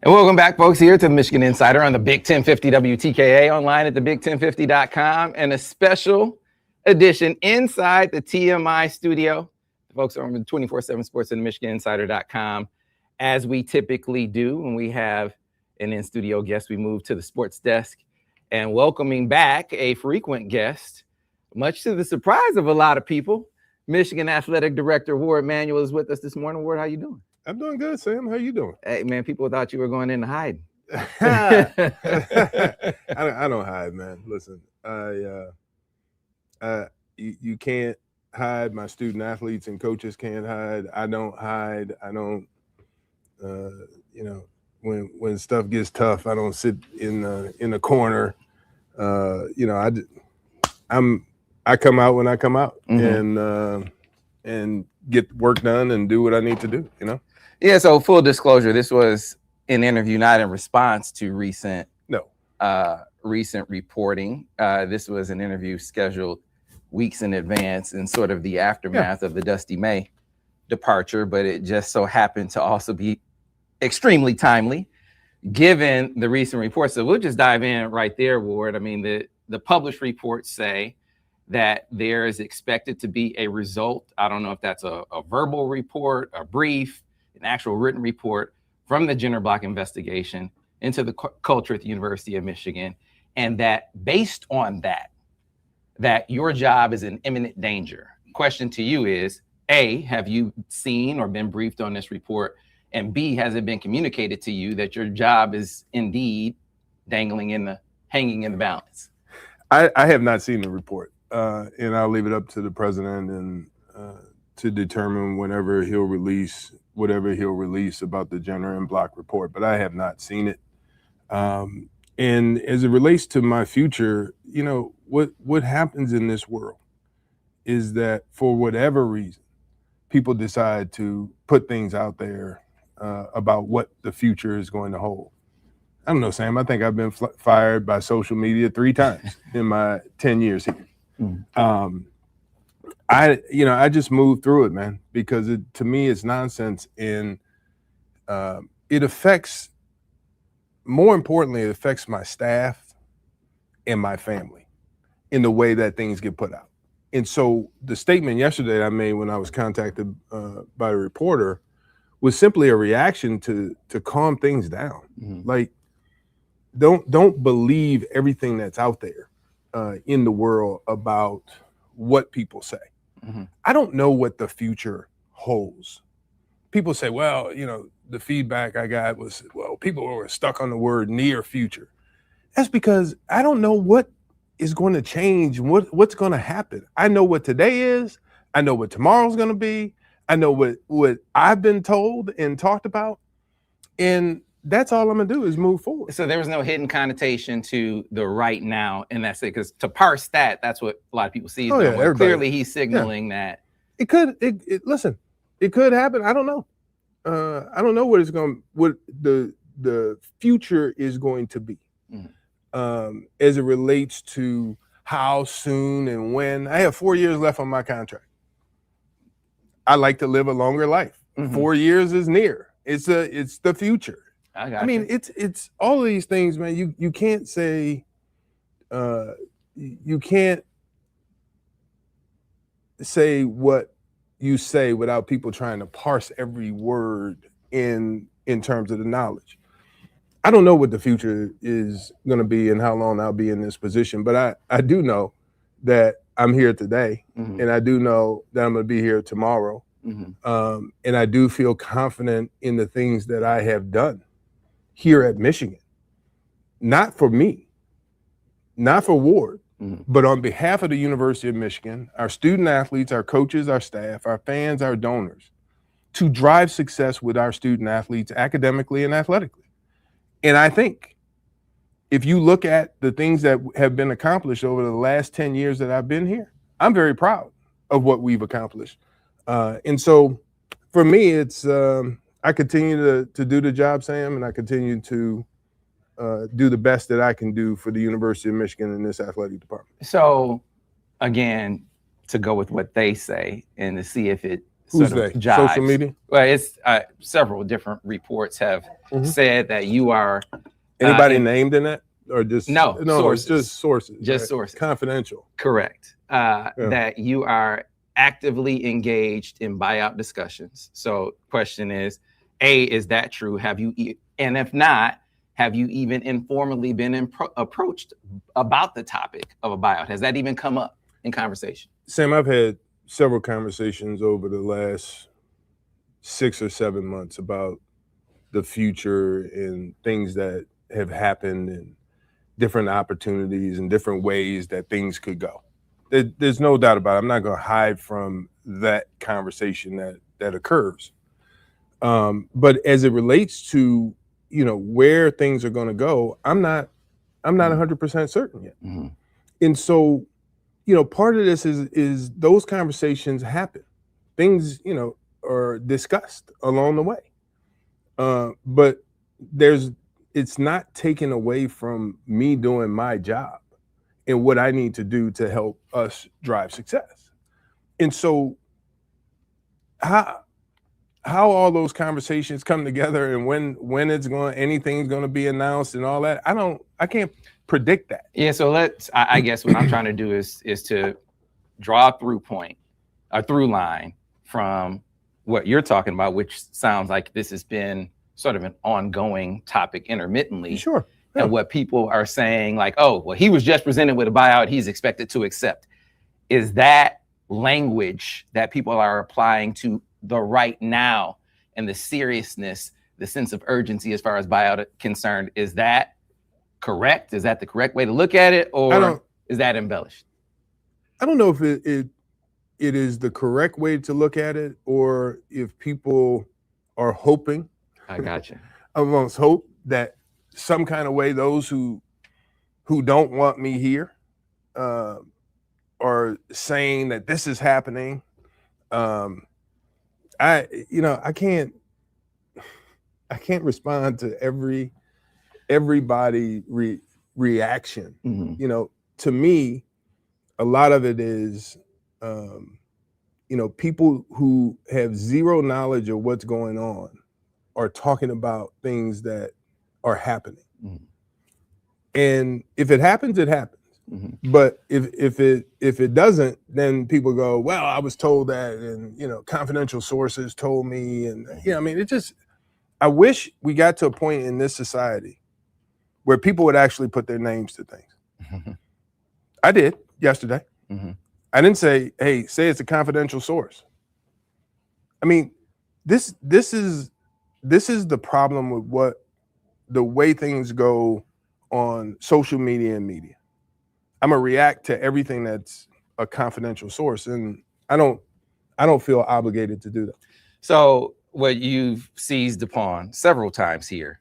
And welcome back, folks, here to the Michigan Insider on the Big 1050 WTKA, online at thebig1050.com, and a special edition inside the TMI studio. The folks are on the 24/7 Sports and MichiganInsider.com, as we typically do when we have an in-studio guest. We move to the sports desk and welcoming back a frequent guest, much to the surprise of a lot of people. Michigan Athletic Director Warde Manuel is with us this morning. Warde, how you doing? I'm doing good, Sam. How you doing? Hey, man, people thought you were going into hiding. I don't hide, man. Listen, you can't hide. My student athletes and coaches can't hide. I don't hide. I don't, when stuff gets tough, I don't sit in the corner. I come out when I come out, and get work done and do what I need to do. Yeah. So full disclosure, this was an interview not in response to recent reporting. This was an interview scheduled weeks in advance in sort of the aftermath of the Dusty May departure, but it just so happened to also be extremely timely given the recent reports. So we'll just dive in right there, Warde. I mean, the published reports say that there is expected to be a result. I don't know if that's a verbal report, a brief, an actual written report from the Jenner Block investigation into the culture at the University of Michigan. And that based on that your job is in imminent danger. Question to you is, A, have you seen or been briefed on this report? And B, has it been communicated to you that your job is indeed hanging in the balance? I have not seen the report. And I'll leave it up to the president and to determine whatever he'll release about the Jenner and Block report. But I have not seen it. And as it relates to my future, what happens in this world is that for whatever reason, people decide to put things out there about what the future is going to hold. I don't know, Sam. I think I've been fired by social media 3 times in my 10 years here. I just moved through it, man, because to me it's nonsense, and it affects, more importantly, it affects my staff and my family in the way that things get put out. And so the statement yesterday I made when I was contacted by a reporter was simply a reaction to calm things down. Like, don't believe everything that's out there in the world about what people say. I don't know what the future holds. People say, well, the feedback I got was, well, people were stuck on the word near future. That's because I don't know what is going to change, what's going to happen. I know what today is. I know what tomorrow's going to be. I know what I've been told and talked about. And that's all I'm going to do is move forward. So there was no hidden connotation to the right now, and that's it. Because to parse that's what a lot of people see. Clearly he's signaling that. It could, listen, it could happen. I don't know. I don't know what the future is going to be as it relates to how soon and when. I have 4 years left on my contract. I like to live a longer life. 4 years is near. It's the future. I mean, it's all of these things, man. You can't say, you can't say what you say without people trying to parse every word in terms of the knowledge. I don't know what the future is going to be and how long I'll be in this position, but I do know that I'm here today, and I do know that I'm going to be here tomorrow, and I do feel confident in the things that I have done here at Michigan, not for me, not for Warde, but on behalf of the University of Michigan, our student athletes, our coaches, our staff, our fans, our donors, to drive success with our student athletes academically and athletically. And I think if you look at the things that have been accomplished over the last 10 years that I've been here, I'm very proud of what we've accomplished. And so for me, it's I continue to do the job, Sam, and I continue to do the best that I can do for the University of Michigan in this athletic department. So, again, to go with what they say and to see if it Who's sort of they? jives. Social media? Well, it's several different reports have said that you are anybody named in that, or just no sources. It's just sources, just right? Sources, confidential. Correct. That you are actively engaged in buyout discussions. So, question is, A, is that true? Have you, and if not, have you even informally been approached about the topic of a buyout? Has that even come up in conversation? Sam, I've had several conversations over the last 6 or 7 months about the future and things that have happened and different opportunities and different ways that things could go. There's no doubt about it. I'm not going to hide from that conversation that occurs. But as it relates to, where things are going to go, I'm not 100% certain yet. Mm-hmm. And so, part of this is those conversations happen. Things, are discussed along the way. But it's not taken away from me doing my job and what I need to do to help us drive success. And so how all those conversations come together and when anything's going to be announced and all that, I can't predict that. Yeah. So I guess what I'm trying to do is to draw a through line from what you're talking about, which sounds like this has been sort of an ongoing topic intermittently. Sure. Yeah. And what people are saying, like, oh, well, he was just presented with a buyout, he's expected to accept. Is that language that people are applying to the right now and the seriousness, the sense of urgency as far as buyout is concerned? Is that correct? Is that the correct way to look at it? Or is that embellished? I don't know if it is the correct way to look at it, or if people are hoping. I got you. Amongst hope that some kind of way those who don't want me here are saying that this is happening. I can't respond to everybody reaction. Mm-hmm. To me, a lot of it is people who have zero knowledge of what's going on are talking about things that are happening. Mm-hmm. And if it happens, it happens. Mm-hmm. But if it doesn't, then people go, well, I was told that, and confidential sources told me, and I wish we got to a point in this society where people would actually put their names to things. Mm-hmm. I did yesterday. Mm-hmm. I didn't say, hey, say it's a confidential source. I mean, this is the problem with the way things go on social media and media. I'm gonna react to everything that's a confidential source, and I don't feel obligated to do that. So what you've seized upon several times here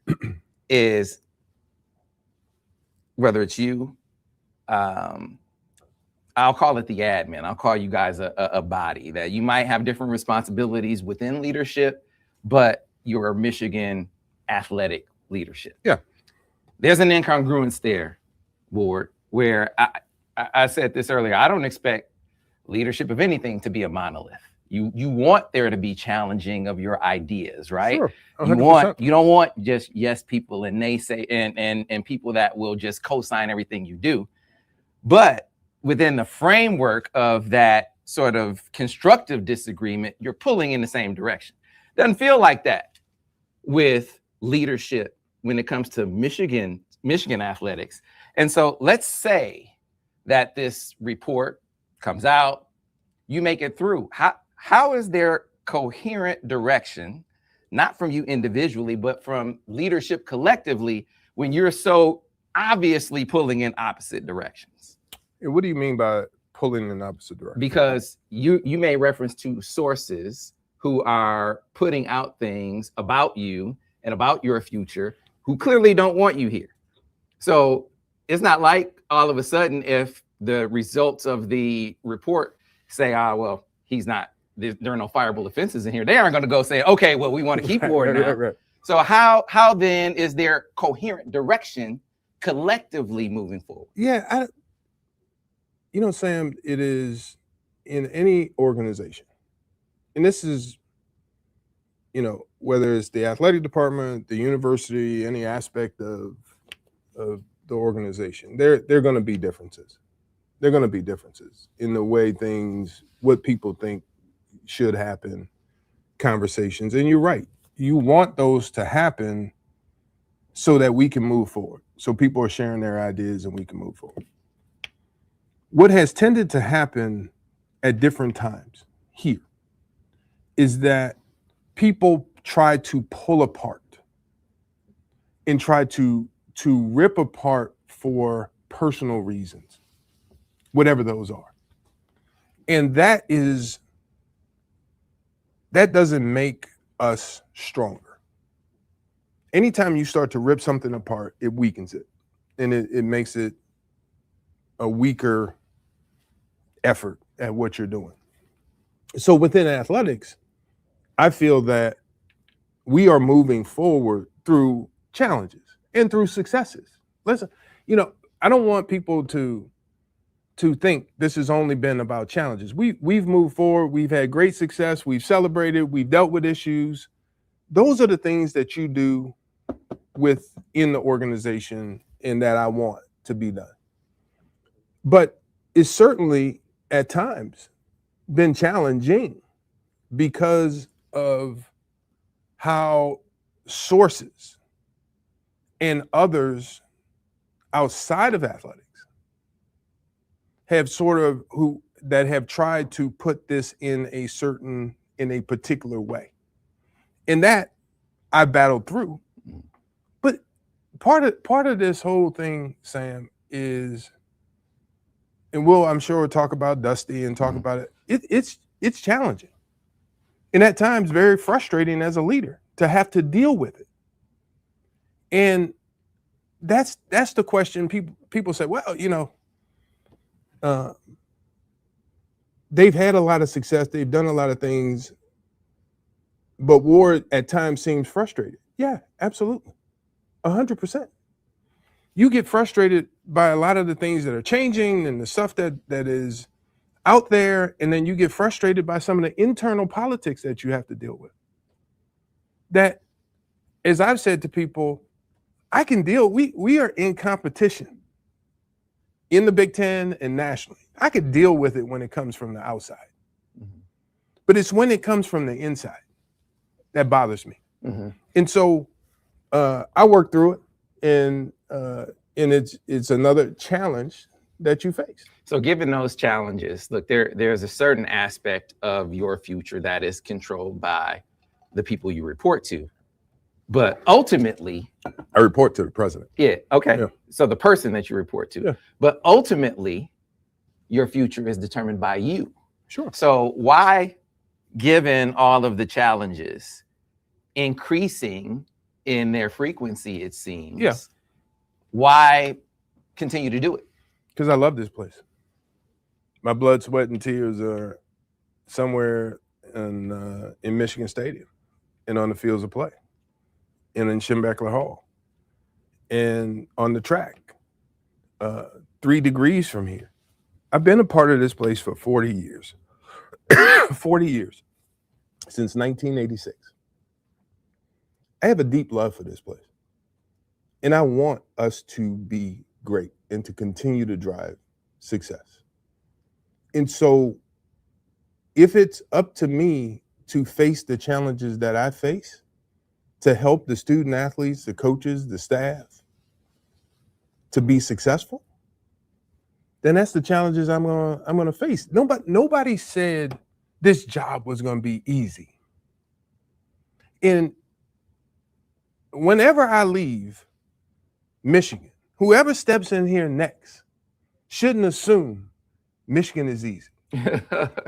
is, whether it's you, I'll call it the admin. I'll call you guys a body, that you might have different responsibilities within leadership, but you're Michigan athletic leadership. Yeah. There's an incongruence there, Ward, where I said this earlier. I don't expect leadership of anything to be a monolith. You want there to be challenging of your ideas, right? Sure. 100%. You don't want just yes people and naysay and people that will just co-sign everything you do. But within the framework of that sort of constructive disagreement, you're pulling in the same direction. Doesn't feel like that with leadership when it comes to Michigan athletics. And so let's say that this report comes out, you make it through. How is there coherent direction, not from you individually, but from leadership collectively, when you're so obviously pulling in opposite directions? What do you mean by pulling in opposite direction? Because you made reference to sources who are putting out things about you and about your future who clearly don't want you here. So it's not like all of a sudden, if the results of the report say, well, he's not, there are no fireable offenses in here, they aren't going to go say, okay, well, we want to keep Ward now. Right. So how then is there coherent direction collectively moving forward? Yeah, Sam, it is in any organization, and this is, whether it's the athletic department, the university, any aspect of the organization, there are going to be differences. There are going to be differences in the way what people think should happen, conversations. And you're right. You want those to happen so that we can move forward. So people are sharing their ideas and we can move forward. What has tended to happen at different times here is that people try to pull apart and try to rip apart for personal reasons, whatever those are. And that doesn't make us stronger. Anytime you start to rip something apart, it weakens it, and it makes it a weaker effort at what you're doing. So within athletics, I feel that we are moving forward through challenges and through successes. Listen, I don't want people to think this has only been about challenges. We've moved forward. We've had great success. We've celebrated. We've dealt with issues. Those are the things that you do within the organization and that I want to be done. But it's certainly at times been challenging because of how sources and others outside of athletics have have tried to put this in a particular way. And that I battled through. But part of this whole thing, Sam, is, and I'm sure we'll talk about Dusty and talk about it. It's challenging. And at times very frustrating as a leader to have to deal with it. And that's the question. People say, well, they've had a lot of success. They've done a lot of things, but Warde at times seems frustrated. Yeah, absolutely. 100%. You get frustrated by a lot of the things that are changing and the stuff that is out there, and then you get frustrated by some of the internal politics that you have to deal with. That, as I've said to people, I can deal. We are in competition in the Big Ten and nationally. I could deal with it when it comes from the outside, but it's when it comes from the inside that bothers me. And so I work through it, and it's another challenge that you face. So given those challenges, look, there's a certain aspect of your future that is controlled by the people you report to. But ultimately, I report to the president. Yeah. Okay. Yeah. So the person that you report to. Yeah. But ultimately, your future is determined by you. Sure. So why, given all of the challenges increasing in their frequency, it seems, why continue to do it? Because I love this place. My blood, sweat, and tears are somewhere in Michigan Stadium and on the fields of play and in Schembechler Hall and on the track 3 degrees from here. I've been a part of this place for 40 years. 40 years, since 1986. I have a deep love for this place. And I want us to be great and to continue to drive success. And so if it's up to me to face the challenges that I face, to help the student athletes, the coaches, the staff to be successful, then that's the challenges I'm gonna face. Nobody said this job was gonna be easy. And whenever I leave Michigan, whoever steps in here next shouldn't assume Michigan is easy.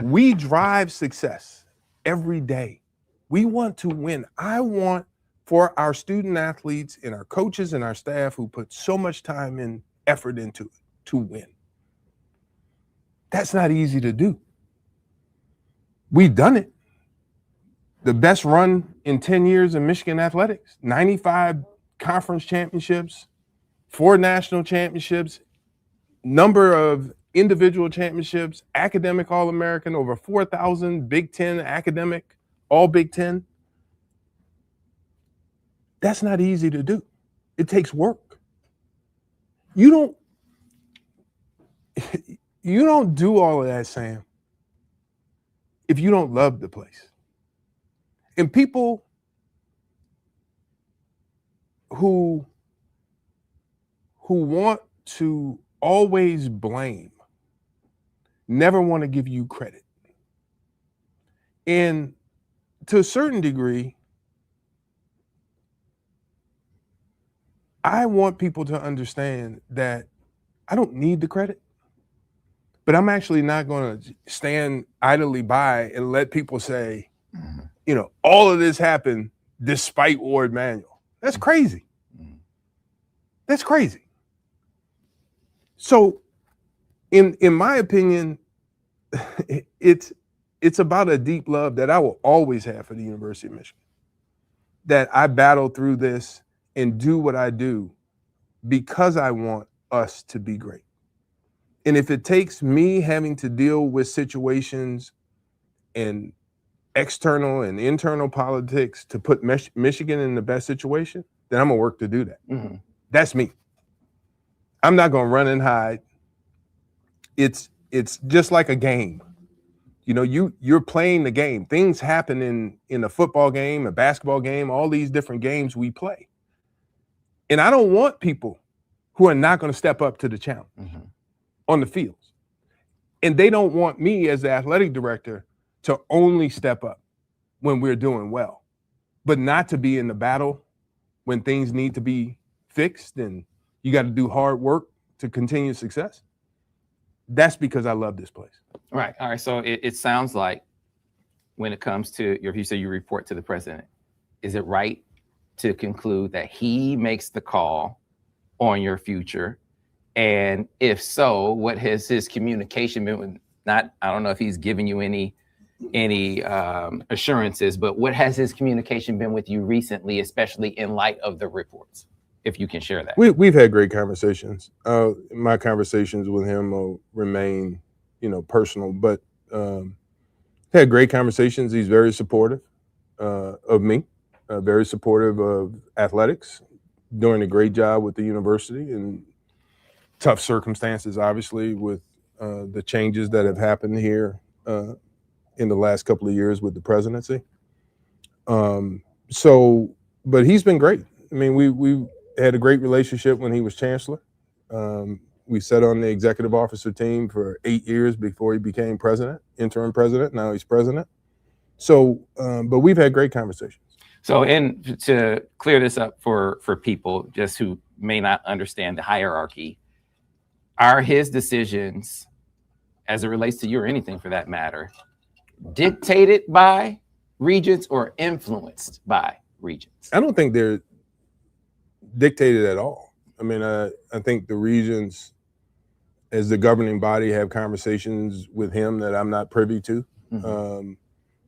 We drive success every day. We want to win. I want for our student athletes and our coaches and our staff who put so much time and effort into it to win. That's not easy to do. We've done it. The best run in 10 years in Michigan athletics, 95 conference championships, 4 national championships, number of individual championships, academic All-American, over 4,000 Big Ten academic, all Big Ten. That's not easy to do. It takes work. You don't do all of that, Sam, if you don't love the place. And people who want to always blame never want to give you credit. And to a certain degree, I want people to understand that I don't need the credit, but I'm actually not going to stand idly by and let people say, all of this happened despite Warde Manuel. That's crazy. That's crazy. So in my opinion, it's about a deep love that I will always have for the University of Michigan, that I battle through this and do what I do because I want us to be great. And if it takes me having to deal with situations and external and internal politics to put Michigan in the best situation, then I'm gonna work to do that. That's me. I'm not gonna run and hide. It's just like a game. You're playing the game. Things happen in a football game, a basketball game, all these different games we play. And I don't want people who are not going to step up to the challenge on the fields. And they don't want me as the athletic director to only step up when we're doing well, but not to be in the battle when things need to be fixed and you got to do hard work to continue success. That's because I love this place. Right. All right. So it sounds like when it comes to you say you report to the president, is it right to conclude that he makes the call on your future? And if so, what has his communication been with? I don't know if he's given you any assurances, but what has his communication been with you recently, especially in light of the reports? If you can share that. We've had great conversations. My conversations with him will remain, personal, but had great conversations. He's very supportive of me, very supportive of athletics, doing a great job with the university and tough circumstances, obviously, with the changes that have happened here in the last couple of years with the presidency. But he's been great. I mean, we had a great relationship when he was chancellor. We sat on the executive officer team for 8 years before he became president, interim president. Now he's president. So, but we've had great conversations. So, and to clear this up for people just who may not understand the hierarchy, are his decisions, as it relates to you or anything for that matter, dictated by Regents or influenced by Regents? I don't think they're dictated at all. I mean, I think the Regents, as the governing body, have conversations with him that I'm not privy to.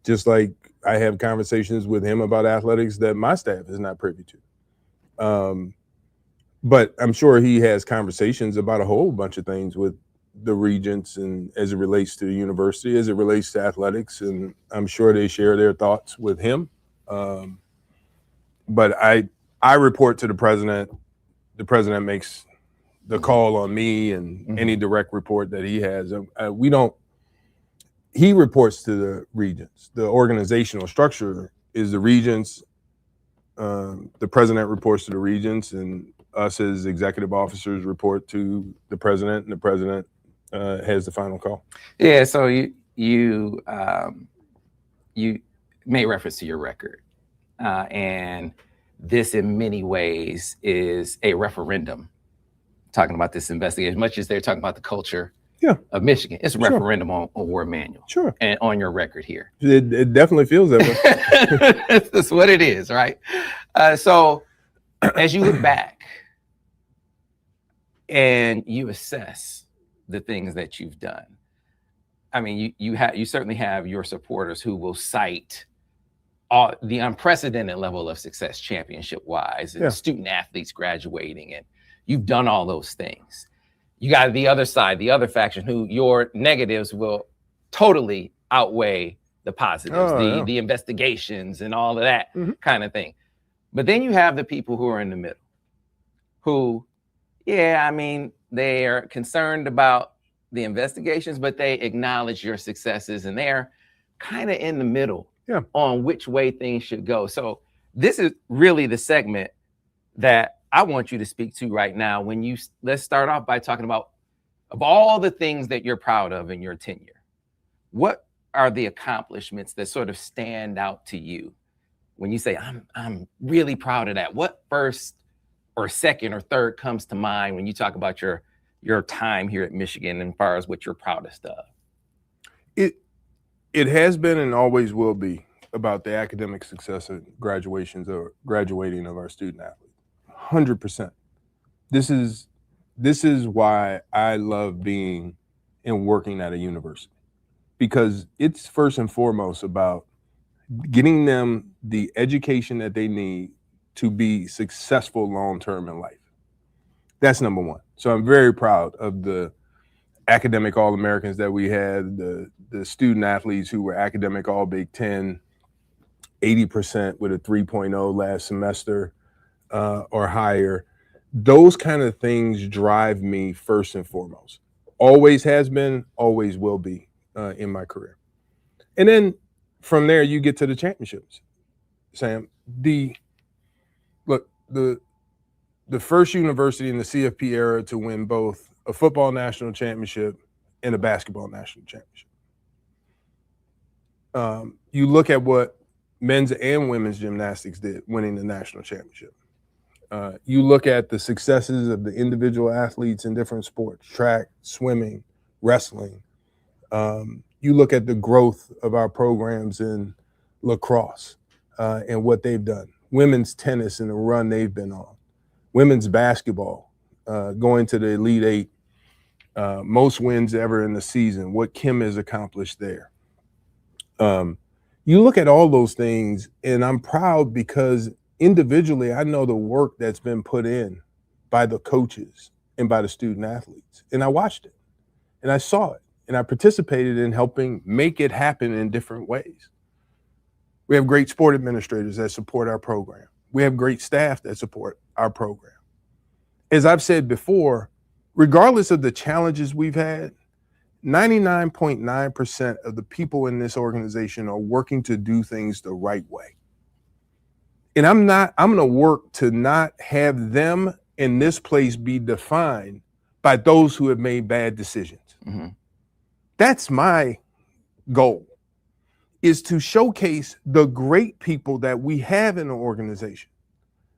Just like I have conversations with him about athletics that my staff is not privy to. But I'm sure he has conversations about a whole bunch of things with the Regents, and as it relates to the university, as it relates to athletics, and I'm sure they share their thoughts with him. But I report to the president. The president makes the call on me and any direct report that he has. He reports to the Regents. The organizational structure is the Regents. The president reports to the Regents, and us as executive officers report to the president, and the president has the final call. Yeah. So you made reference to your record, and this in many ways is a referendum talking about this investigation, as much as they're talking about the culture of Michigan. It's a referendum on Warde Manuel. Sure. And on your record here. It definitely feels that way. That's what it is, right? So as you look back and you assess the things that you've done, I mean, you certainly have your supporters who will cite the unprecedented level of success championship-wise, and student athletes graduating, and you've done all those things. you got the other side, the other faction, who your negatives will totally outweigh the positives, the investigations and all of that kind of thing. But then you have the people who are in the middle, who, yeah, I mean, they are concerned about the investigations, but they acknowledge your successes, and they're kind of in the middle on which way things should go. So this is really the segment that I want you to speak to right now. Let's start off by talking about, of all the things that you're proud of in your tenure, what are the accomplishments that sort of stand out to you when you say, I'm really proud of that? What first or second or third comes to mind when you talk about your time here at Michigan, and as far as what you're proudest of? It has been and always will be about the academic success of graduating of our student athletes. 100%. This is why I love being and working at a university, because it's first and foremost about getting them the education that they need to be successful long-term in life. That's number one. So I'm very proud of the academic All-Americans that we had, the student athletes who were academic All-Big Ten, 80% with a 3.0 last semester or higher. Those kind of things drive me first and foremost. Always has been, always will be in my career. And then from there, you get to the championships, Sam. The first university in the CFP era to win both a football national championship and a basketball national championship. You look at what men's and women's gymnastics did, winning the national championship. You look at the successes of the individual athletes in different sports, track, swimming, wrestling. You look at the growth of our programs in lacrosse and what they've done. Women's tennis and the run they've been on. Women's basketball, going to the Elite Eight, most wins ever in the season, what Kim has accomplished there. You look at all those things, and I'm proud because individually, I know the work that's been put in by the coaches and by the student athletes. And I watched it, and I saw it, and I participated in helping make it happen in different ways. We have great sport administrators that support our program. We have great staff that support our program. As I've said before, regardless of the challenges we've had, 99.9% of the people in this organization are working to do things the right way. And I'm going to work to not have them in this place be defined by those who have made bad decisions. Mm-hmm. That's my goal, is to showcase the great people that we have in the organization,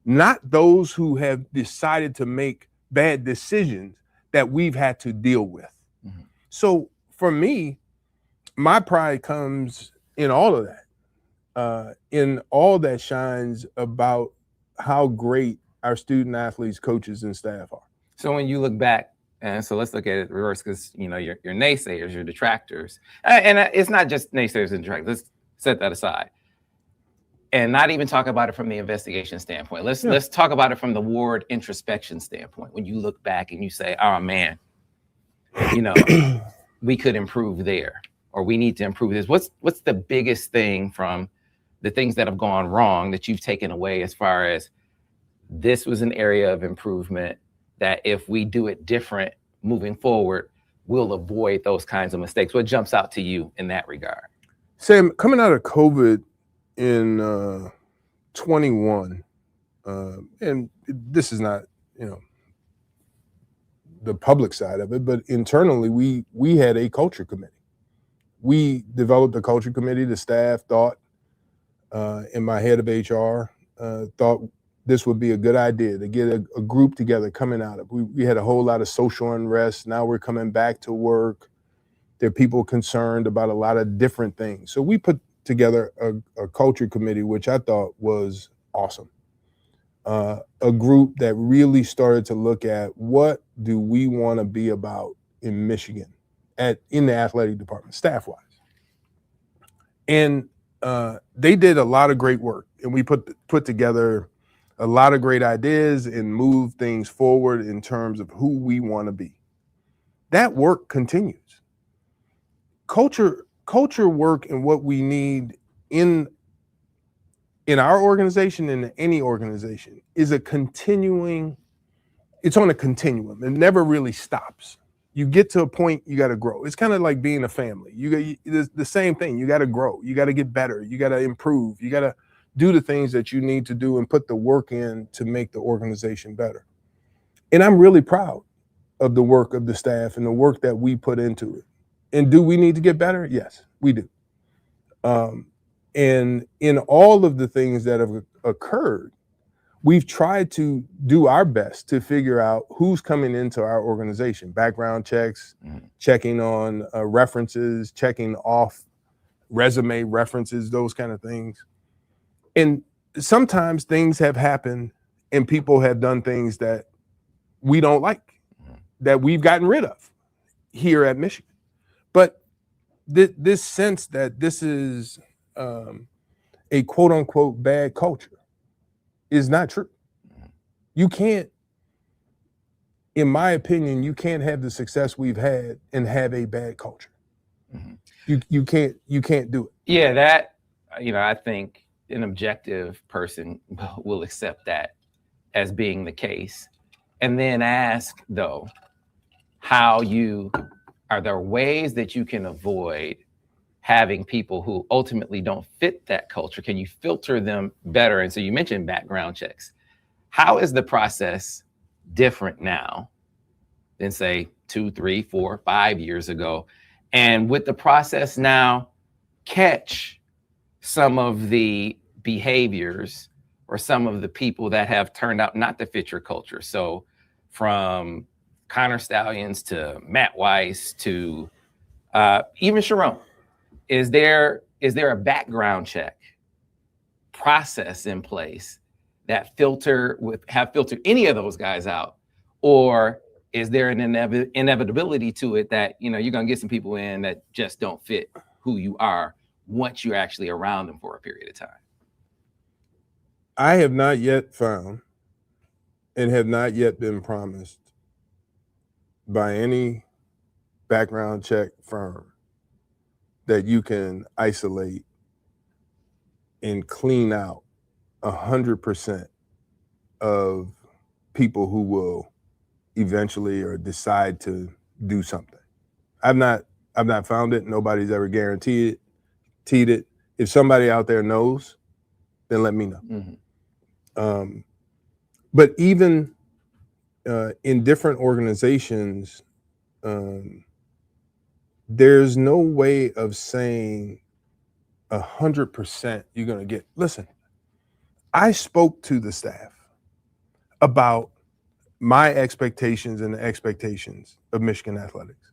not those who have decided to make bad decisions that we've had to deal with. Mm-hmm. So for me, my pride comes in all of that, in all that shines about how great our student athletes, coaches, and staff are. So when you look back, and so let's look at it reverse, because your naysayers, your detractors, and it's not just naysayers and detractors. Let's set that aside, and not even talk about it from the investigation standpoint. Let's talk about it from the Warde introspection standpoint. When you look back and you say, "Oh man, we could improve there, or we need to improve this." What's the biggest thing from the things that have gone wrong that you've taken away as far as this was an area of improvement that if we do it different moving forward, we'll avoid those kinds of mistakes? What jumps out to you in that regard? Sam, coming out of COVID in 21, and this is not, the public side of it, but internally we had a culture committee. We developed a culture committee. The staff thought, and my head of HR thought this would be a good idea to get a group together coming out of. We had a whole lot of social unrest. Now we're coming back to work. There are people concerned about a lot of different things. So we put together a culture committee, which I thought was awesome. A group that really started to look at what do we want to be about in Michigan in the athletic department, staff-wise. And they did a lot of great work, and we put together a lot of great ideas and moved things forward in terms of who we want to be. that work continues. Culture work and what we need in our organization and in any organization is it's on a continuum. It never really stops. You get to a point, you got to grow. It's kind of like being a family. It's the same thing. You got to grow. You got to get better. You got to improve. You got to do the things that you need to do and put the work in to make the organization better. And I'm really proud of the work of the staff and the work that we put into it. And do we need to get better? Yes, we do. And in all of the things that have occurred, we've tried to do our best to figure out who's coming into our organization, background checks, checking on references, checking off resume references, those kind of things. And sometimes things have happened and people have done things that we don't like, that we've gotten rid of here at Michigan. But this sense that this is a quote unquote bad culture is not true. You can't, in my opinion, you can't have the success we've had and have a bad culture. You can't do it. Yeah, that, I think an objective person will accept that as being the case. And then ask, though, are there ways that you can avoid having people who ultimately don't fit that culture? Can you filter them better? And so you mentioned background checks. How is the process different now than, say, 2, 3, 4, 5 years ago? And with the process now, catch some of the behaviors or some of the people that have turned out not to fit your culture. So from Connor Stallions to Matt Weiss to even Sharon, is there a background check process in place that have filtered any of those guys out? Or is there an inevitability to it that, you're going to get some people in that just don't fit who you are once you're actually around them for a period of time? I have not yet found and have not yet been promised by any background check firm that you can isolate and clean out 100% of people who will eventually or decide to do something. I've not found it. Nobody's ever guaranteed it. If somebody out there knows, then let me know. But even in different organizations, there's no way of saying 100% you're going to get. Listen, I spoke to the staff about my expectations and the expectations of Michigan athletics.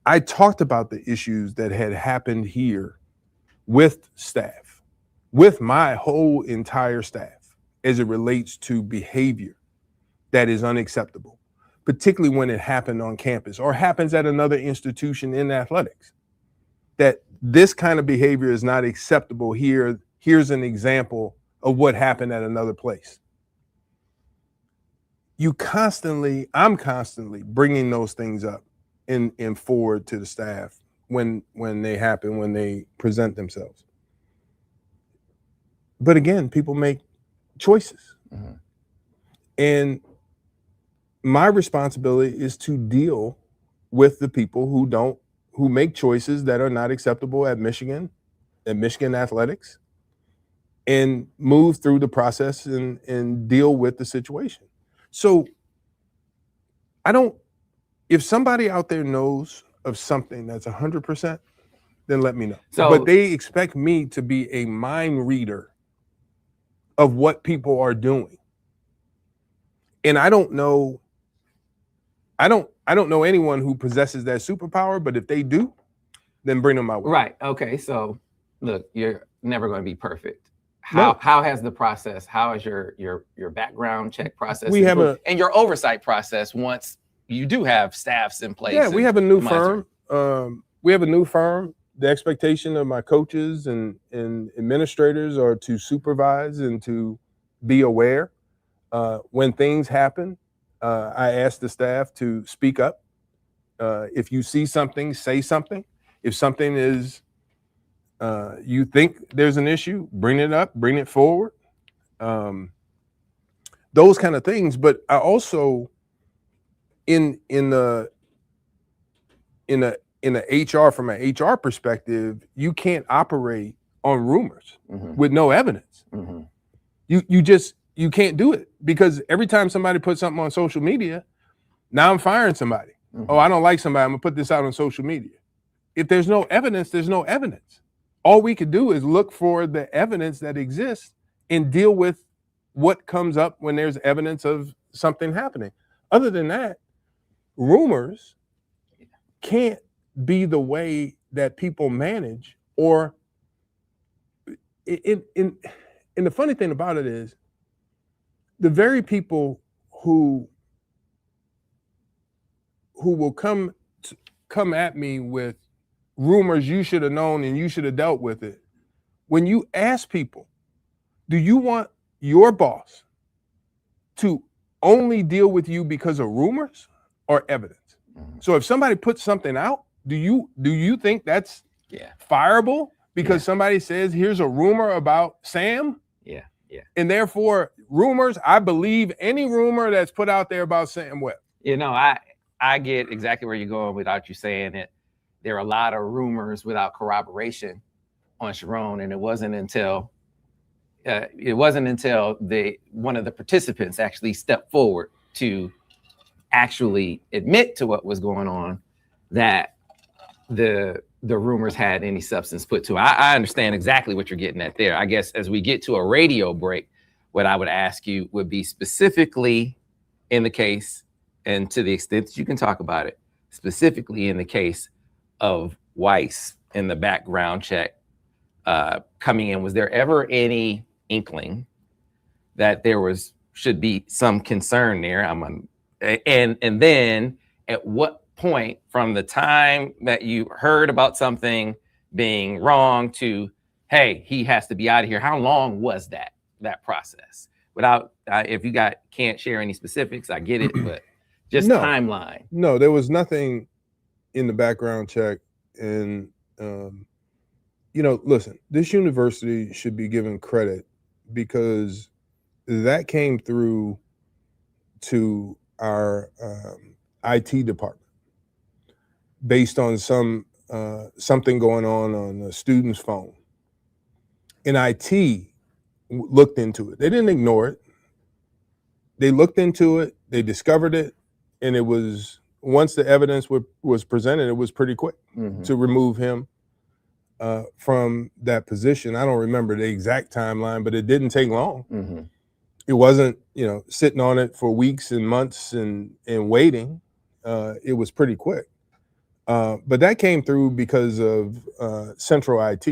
I talked about the issues that had happened here with staff, with my whole entire staff, as it relates to behavior that is unacceptable, particularly when it happened on campus or happens at another institution in athletics. That this kind of behavior is not acceptable here. Here's an example of what happened at another place. I'm constantly bringing those things up and forward to the staff when they happen, when they present themselves. But again, people make choices. And my responsibility is to deal with the people who make choices that are not acceptable at Michigan athletics, and move through the process and deal with the situation. So if somebody out there knows of something that's 100%, then let me know. But they expect me to be a mind reader of what people are doing. And I don't know anyone who possesses that superpower, but if they do, then bring them my way. Right. Okay. So look, you're never going to be perfect. How has the process, how is your background check process and your oversight process once you do have staffs in place? Yeah, we have a new firm. The expectation of my coaches and administrators are to supervise and to be aware. When things happen, I ask the staff to speak up If you see something, say something. If something is you think there's an issue, bring it up, bring it forward. Those kind of things. But I also in the HR, from an HR perspective, you can't operate on rumors with no evidence. You can't do it, because every time somebody puts something on social media, now I'm firing somebody. Oh, I don't like somebody, I'm gonna put this out on social media. If there's no evidence, there's no evidence. All we could do is look for the evidence that exists and deal with what comes up when there's evidence of something happening. Other than that, rumors can't be the way that people manage. Or and the funny thing about it is, the very people who will come at me with rumors you should have known and you should have dealt with it. When you ask people, do you want your boss to only deal with you because of rumors or evidence? So if somebody puts something out, do you think that's fireable because somebody says, here's a rumor about Sam? And therefore, rumors, I believe any rumor that's put out there about Sam Webb. I get exactly where you're going without you saying it. There are a lot of rumors without corroboration on Sharon, and it wasn't until one of the participants actually stepped forward to actually admit to what was going on that the rumors had any substance put to it. I understand exactly what you're getting at there. I guess as we get to a radio break, what I would ask you would be specifically in the case, and to the extent that you can talk about it, specifically in the case of Weiss in the background check coming in, was there ever any inkling that there should be some concern there? And then at what point from the time that you heard about something being wrong to, hey, he has to be out of here, how long was that process? Without, if you can't share any specifics, I get it, but just timeline. No, there was nothing in the background check. And, listen, this university should be given credit because that came through to our IT department based on something going on a student's phone. And IT looked into it. They didn't ignore it. They looked into it. They discovered it. And it was, once the evidence was presented, it was pretty quick to remove him from that position. I don't remember the exact timeline, but it didn't take long. It wasn't, sitting on it for weeks and months and waiting. It was pretty quick. But that came through because of central IT.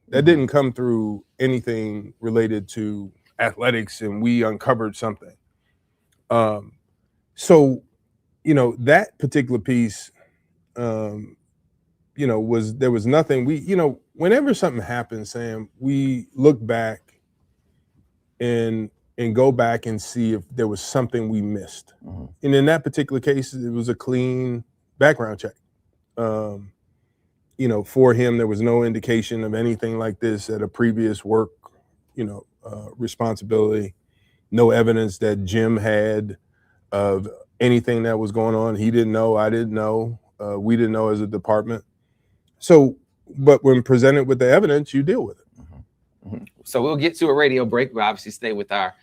That didn't come through anything related to athletics, and we uncovered something. So, that particular piece, there was nothing. Whenever something happens, Sam, we look back and go back and see if there was something we missed. And in that particular case, it was a clean background check. For him, there was no indication of anything like this at a previous work, responsibility. No evidence that Jim had of anything that was going on. He didn't know. I didn't know. We didn't know as a department. So, but when presented with the evidence, you deal with it. So we'll get to a radio break. We'll obviously stay with our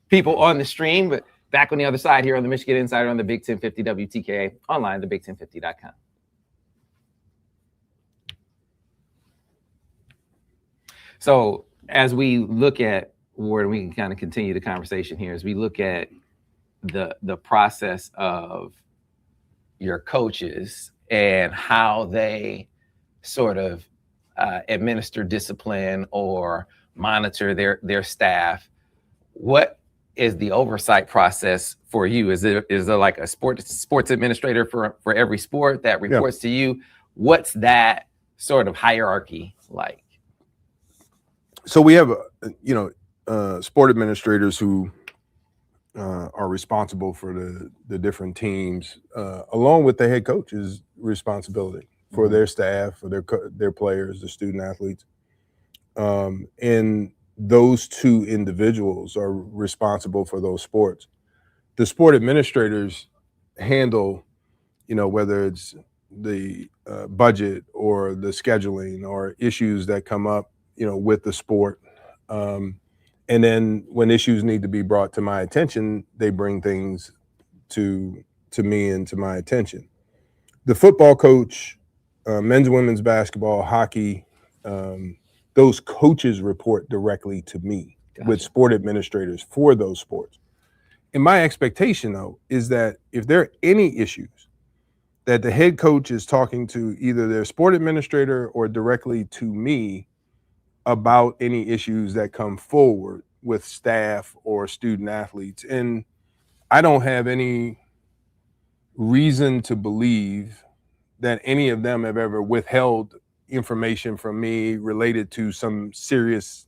people on the stream, but back on the other side here on the Michigan Insider on the Big 1050 WTKA, online, thebig1050.com. So as we look at Warde, we can kind of continue the conversation here. As we look at the process of your coaches and how they sort of administer discipline or monitor their staff, what is the oversight process for you? Is there like a sports administrator for every sport that reports to you? What's that sort of hierarchy like? So we have, sport administrators who are responsible for the different teams, along with the head coach's responsibility for their staff, for their players, the student athletes. And those two individuals are responsible for those sports. The sport administrators handle, whether it's the budget or the scheduling or issues that come up, with the sport. And then when issues need to be brought to my attention, they bring things to me and to my attention. The football coach, men's and women's basketball, hockey, those coaches report directly to me. Gotcha. With sport administrators for those sports. And my expectation, though, is that if there are any issues that the head coach is talking to either their sport administrator or directly to me about any issues that come forward with staff or student athletes. And I don't have any reason to believe that any of them have ever withheld information from me related to some serious,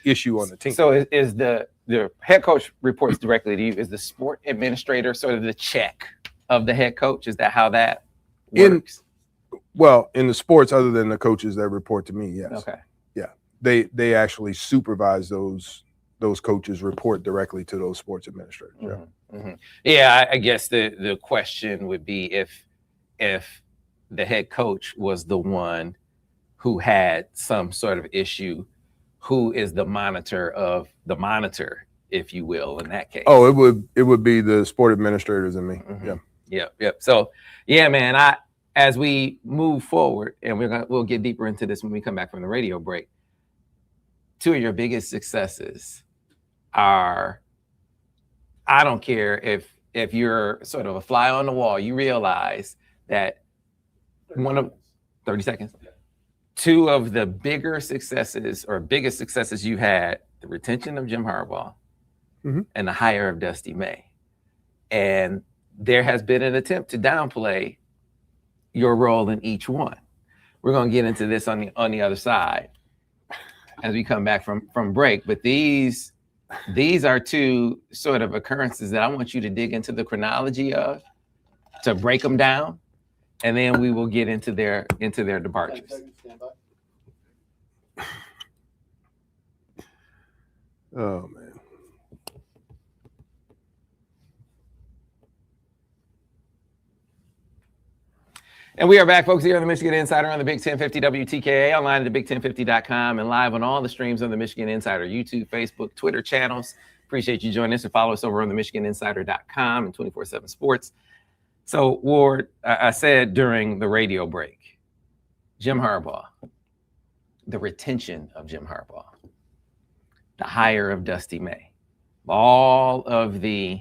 issue on the team. So is the head coach reports directly to you? Is the sport administrator sort of the check of the head coach? Is that how that works? In the sports, other than the coaches that report to me, yes. Okay. Yeah. They actually supervise those coaches, report directly to those sports administrators. Mm-hmm. Mm-hmm. Yeah, I guess the question would be if the head coach was the one who had some sort of issue, who is the monitor of the monitor, if you will, in that case? Oh, it would be the sport administrators and me. Mm-hmm. Yep. So yeah, man, as we move forward, and we'll get deeper into this when we come back from the radio break. Two of your biggest successes are, I don't care if you're sort of a fly on the wall, you realize that 30 seconds. Two of the biggest successes you had, the retention of Jim Harbaugh and the hire of Dusty May. And there has been an attempt to downplay your role in each one. We're going to get into this on the other side as we come back from break. But these are two sort of occurrences that I want you to dig into the chronology of, to break them down, and then we will get into their departures. Oh man. And we are back, folks, here on the Michigan Insider on the Big 1050 WTKA, online at thebig1050.com, and live on all the streams on the Michigan Insider YouTube, Facebook, Twitter channels. Appreciate you joining us, and follow us over on the michiganinsider.com and 24/7 Sports. So, Ward, I said during the radio break, Jim Harbaugh, the retention of Jim Harbaugh, the hire of Dusty May, all of the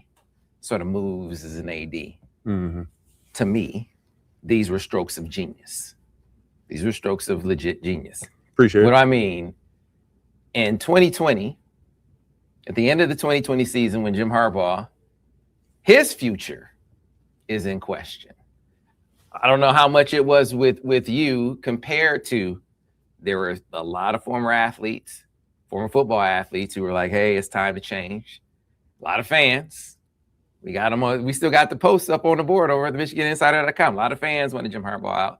sort of moves as an AD, to me, these were strokes of genius. These were strokes of legit genius. Appreciate it. What I mean, in 2020, at the end of the 2020 season, when Jim Harbaugh, his future is in question. I don't know how much it was with you compared to, there were a lot of former football athletes who were like, hey, it's time to change. A lot of fans. We got them on. We still got the posts up on the board over at the MichiganInsider.com. A lot of fans wanted Jim Harbaugh out.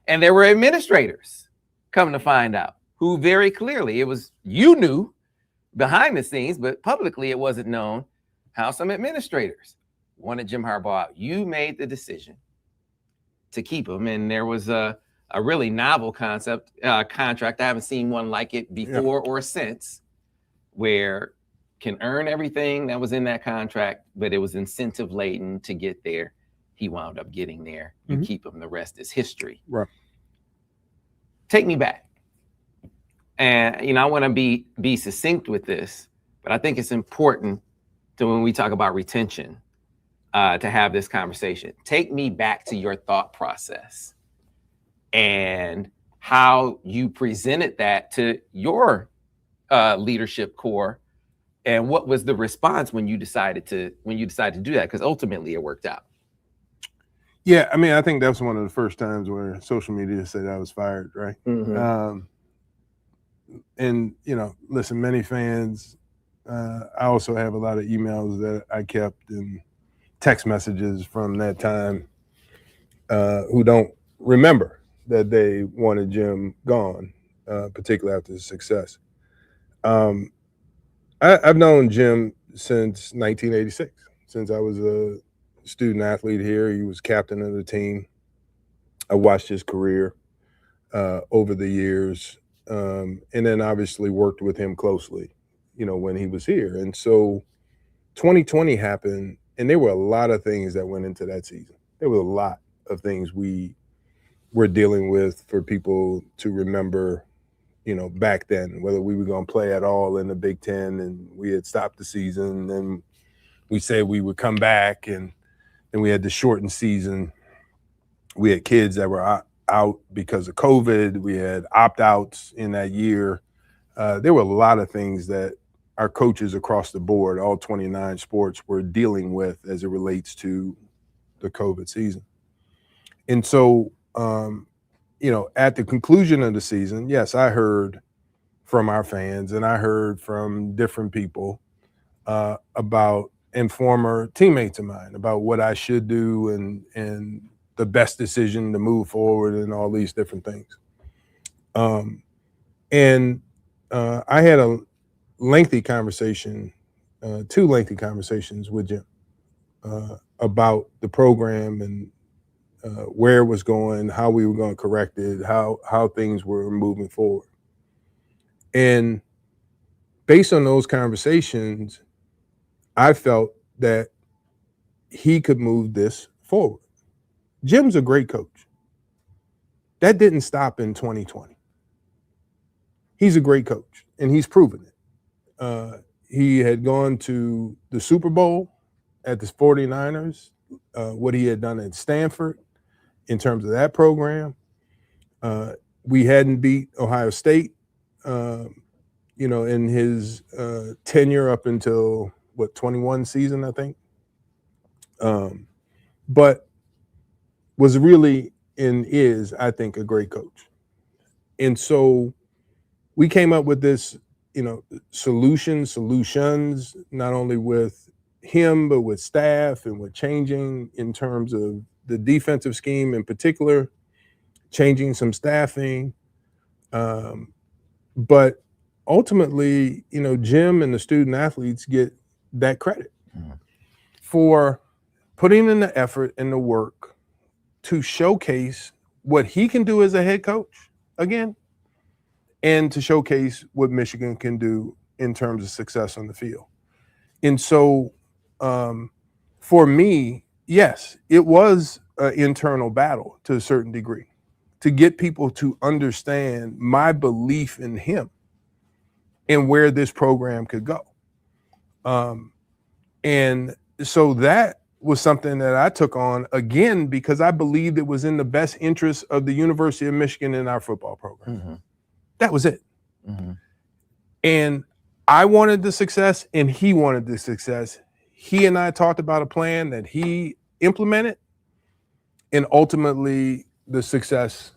And there were administrators, come to find out, who very clearly, you knew behind the scenes, but publicly it wasn't known, how some administrators wanted Jim Harbaugh out. You made the decision to keep him. And there was a really novel contract. I haven't seen one like it before or since, where can earn everything that was in that contract, but it was incentive laden to get there. He wound up getting there. You keep him, the rest is history. Right. Take me back. And, I want to be succinct with this, but I think it's important to, when we talk about retention, to have this conversation. Take me back to your thought process and how you presented that to your leadership core. And what was the response when you decided to do that? Because ultimately it worked out. Yeah, I mean, I think that's one of the first times where social media said I was fired, right? And listen, many fans I also have a lot of emails that I kept and text messages from that time who don't remember that they wanted Jim gone, particularly after his success. I've known Jim since 1986, since I was a student athlete here. He was captain of the team. I watched his career over the years, and then obviously worked with him closely, when he was here. And so 2020 happened, and there were a lot of things that went into that season. There were a lot of things we were dealing with for people to remember, back then, whether we were going to play at all in the Big Ten, and we had stopped the season, and we said we would come back, and then we had the shortened season. We had kids that were out because of COVID. We had opt-outs in that year. There were a lot of things that our coaches across the board, all 29 sports, were dealing with as it relates to the COVID season. And so, at the conclusion of the season, yes, I heard from our fans and I heard from different people about, and former teammates of mine, about what I should do and the best decision to move forward and all these different things. I had a lengthy conversation, 2 lengthy conversations with Jim about the program and where it was going, how we were going to correct it, how things were moving forward. And based on those conversations, I felt that he could move this forward. Jim's a great coach. That didn't stop in 2020. He's a great coach, and he's proven it. He had gone to the Super Bowl at the 49ers, what he had done at Stanford in terms of that program. We hadn't beat Ohio State, in his tenure up until, 21 season, I think. But was really and is, I think, a great coach. And so we came up with this, solutions, not only with him, but with staff and with changing in terms of the defensive scheme in particular, changing some staffing. But ultimately, Jim and the student athletes get that credit for putting in the effort and the work to showcase what he can do as a head coach again, and to showcase what Michigan can do in terms of success on the field. And so for me, yes, it was an internal battle to a certain degree to get people to understand my belief in him and where this program could go. And so that was something that I took on again because I believed it was in the best interest of the University of Michigan and our football program. Mm-hmm. That was it. Mm-hmm. And I wanted the success and he wanted the success. He and I talked about a plan that he implemented, and ultimately the success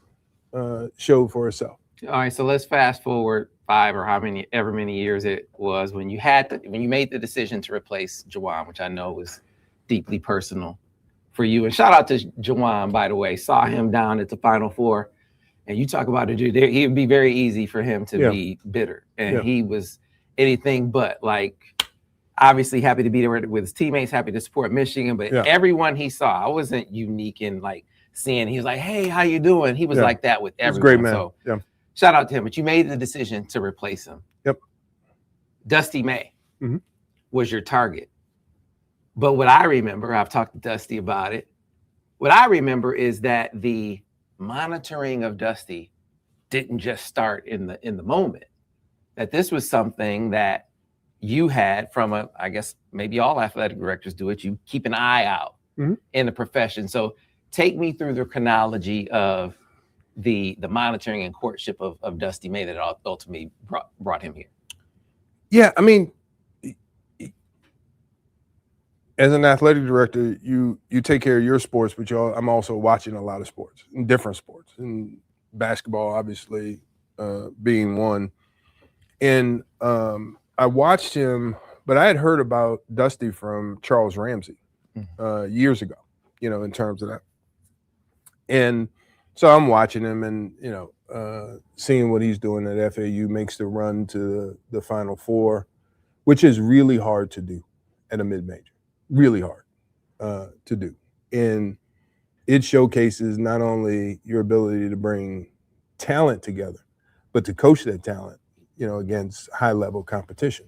showed for itself. All right, so let's fast forward 5 or ever many years it was when you made the decision to replace Juwan, which I know was deeply personal for you. And shout out to Juwan, by the way. Saw him down at the Final Four, and you talk about it. It would be very easy for him to be bitter, and he was anything but. Obviously happy to be there with his teammates, happy to support Michigan, but everyone he saw, I wasn't unique in seeing. He was like, "Hey, how you doing?" He was like that with everyone. Great man. So shout out to him. But you made the decision to replace him. Yep. Dusty May was your target. But what I remember, I've talked to Dusty about it. What I remember is that the monitoring of Dusty didn't just start in the moment. That this was something that you had from I guess maybe all athletic directors do it. You keep an eye out in the profession. So take me through the chronology of the monitoring and courtship of Dusty May that ultimately brought him here. Yeah, I mean, as an athletic director, you take care of your sports, but I'm also watching a lot of sports, different sports, and basketball obviously being one. And I watched him, but I had heard about Dusty from Charles Ramsey years ago, in terms of that. And so I'm watching him and, seeing what he's doing at FAU, makes the run to the Final Four, which is really hard to do at a mid-major, really hard to do. And it showcases not only your ability to bring talent together, but to coach that talent, against high-level competition.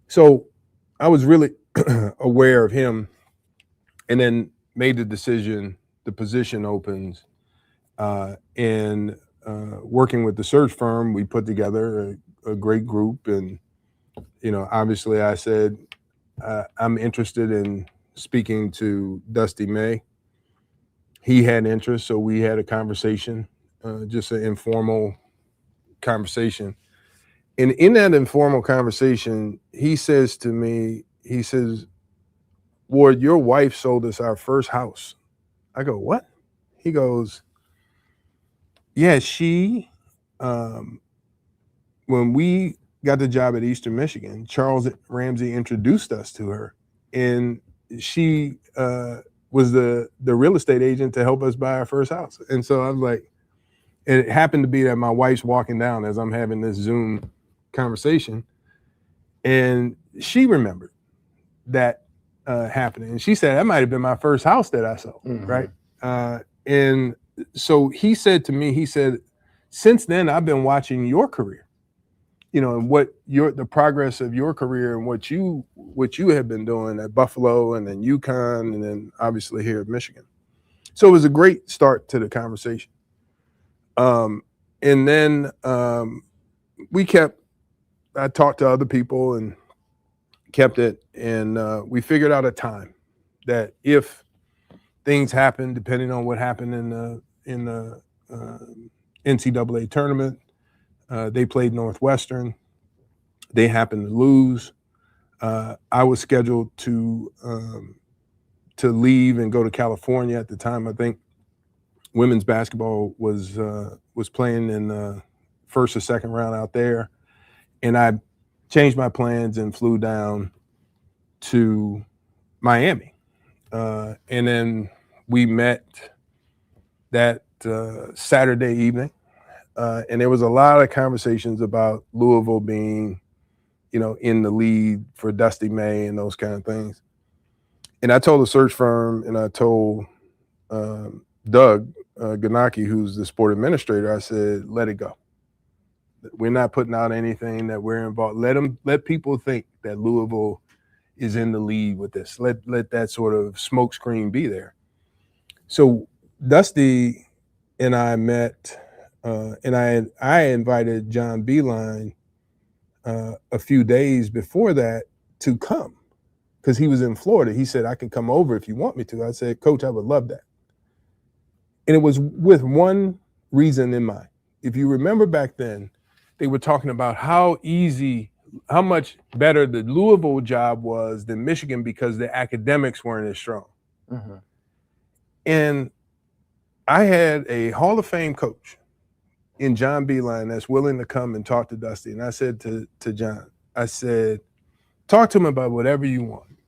So I was really aware of him, and then made the decision, the position opens, and working with the search firm, we put together a great group. And, obviously I said, I'm interested in speaking to Dusty May. He had interest, so we had a conversation, just an informal conversation. And in that informal conversation, he says to me, Warde, your wife sold us our first house. I go, what? He goes, yeah, she, when we got the job at Eastern Michigan, Charles Ramsey introduced us to her, and she was the real estate agent to help us buy our first house. And so I was like, and it happened to be that my wife's walking down as I'm having this Zoom conversation, and she remembered that happening. And she said, that might have been my first house that I sold, right? And so he said to me, since then I've been watching your career, and what the progress of your career and what you have been doing at Buffalo and then UConn and then obviously here at Michigan. So it was a great start to the conversation. And then I talked to other people and kept it, and we figured out a time that if things happen, depending on what happened in the NCAA tournament, they played Northwestern. They happened to lose. I was scheduled to leave and go to California at the time. I think women's basketball was playing in the first or second round out there, and I changed my plans and flew down to Miami. And then we met that Saturday evening, and there was a lot of conversations about Louisville being, in the lead for Dusty May and those kind of things. And I told the search firm, and I told Doug Ganaki, who's the sport administrator, I said, let it go. We're not putting out anything that we're involved. Let people think that Louisville is in the lead with this. Let that sort of smokescreen be there. So Dusty and I met, and I invited John Beilein a few days before that to come because he was in Florida. He said, I can come over if you want me to. I said, Coach, I would love that. And it was with one reason in mind. If you remember back then, they were talking about how much better the Louisville job was than Michigan because the academics weren't as strong. Mm-hmm. And I had a Hall of Fame coach in John Beilein that's willing to come and talk to Dusty. And I said to John, I said, talk to him about whatever you want,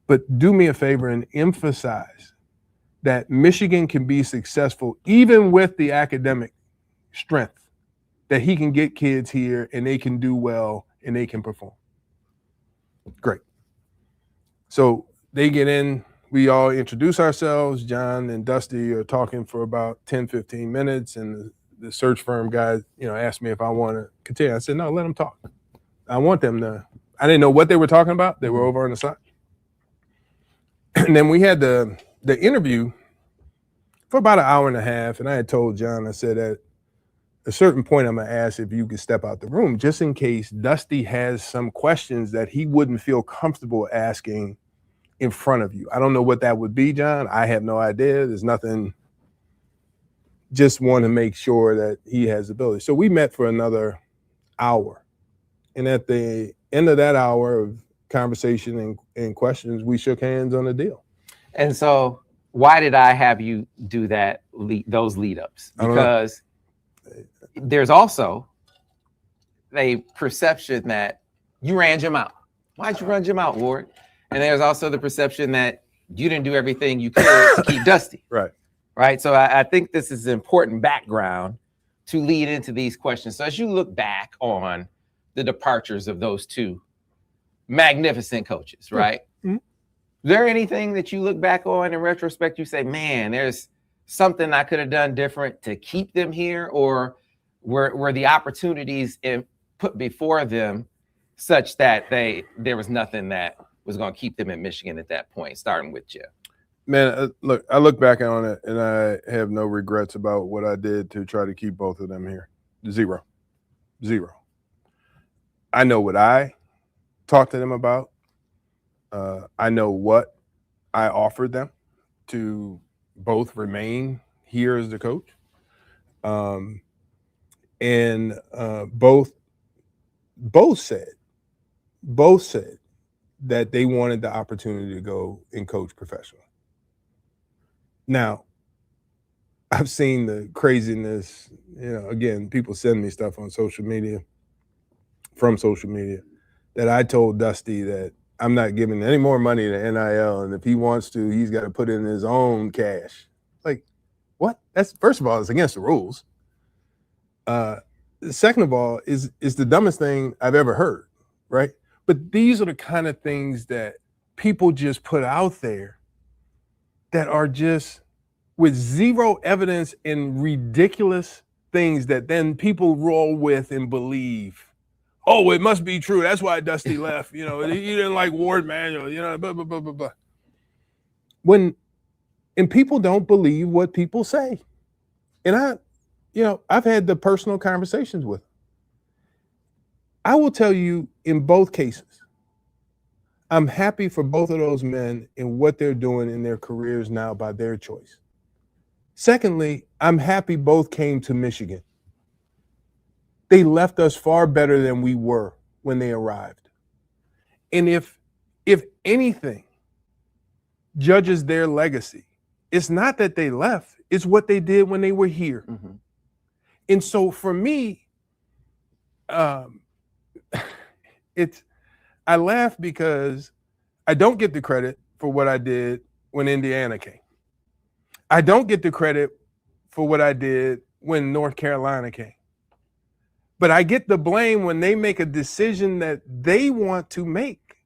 but do me a favor and emphasize that Michigan can be successful even with the academic strength, that he can get kids here and they can do well and they can perform. Great. So they get in, we all introduce ourselves. John and Dusty are talking for about 10, 15 minutes, and the search firm guy, asked me if I want to continue. I said, no, let them talk. I want them to, I didn't know what they were talking about. They were over on the side. And then we had the interview for about an hour and a half, and I had told John, I said, at a certain point, I'm going to ask if you could step out the room just in case Dusty has some questions that he wouldn't feel comfortable asking in front of you. I don't know what that would be, John. I have no idea. There's nothing. Just want to make sure that he has ability. So we met for another hour. And at the end of that hour of conversation and questions, we shook hands on a deal. And so why did I have you do that, those lead ups? Because there's also a perception that You ran Jim out. Why'd you run Jim out, Warde? And there's also the perception that you didn't do everything you could to keep Dusty. Right. Right. So I think this is important background to lead into these questions. So as you look back on the departures of those two magnificent coaches, right? Mm-hmm. Is there anything that you look back on in retrospect, you say, man, there's something I could have done different to keep them here, or were the opportunities put before them such that there was nothing that was going to keep them in Michigan at that point, starting with you? Man, look, I look back on it and I have no regrets about what I did to try to keep both of them here. Zero. I know what I talked to them about. I know what I offered them to both remain here as the coach. And both said that they wanted the opportunity to go and coach professionally. Now, I've seen the craziness, again, people send me stuff on social media, that I told Dusty that I'm not giving any more money to NIL, and if he wants to, he's got to put in his own cash. Like, what? That's, first of all, it's against the rules. Second of all, is the dumbest thing I've ever heard, right? But these are the kind of things that people just put out there that are just with zero evidence and ridiculous things that then people roll with and believe. Oh, it must be true. That's why Dusty left. He didn't like Warde Manuel, blah, blah, blah, blah, blah. And people don't believe what people say. And I've had the personal conversations with them. I will tell you, in both cases, I'm happy for both of those men and what they're doing in their careers now by their choice. Secondly, I'm happy both came to Michigan. They left us far better than we were when they arrived. And if anything judges their legacy, it's not that they left, it's what they did when they were here. Mm-hmm. And so for me, I laugh because I don't get the credit for what I did when Indiana came. I don't get the credit for what I did when North Carolina came. But I get the blame when they make a decision that they want to make.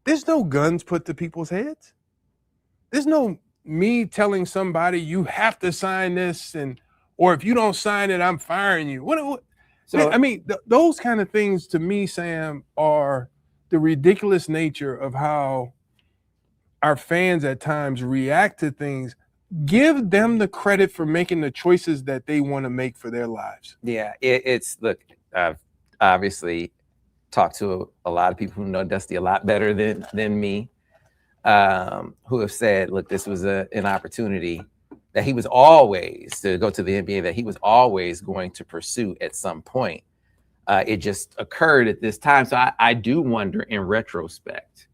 There's no guns put to people's heads. There's no me telling somebody you have to sign this, or if you don't sign it, I'm firing you. What? So I mean, those kind of things to me, Sam, are the ridiculous nature of how our fans at times react to things. Give them the credit for making the choices that they want to make for their lives. Yeah, look, I've obviously talked to a lot of people who know Dusty a lot better than me, who have said, look, this was an opportunity that he was always, to go to the NBA, that he was always going to pursue at some point. It just occurred at this time. So I do wonder in retrospect,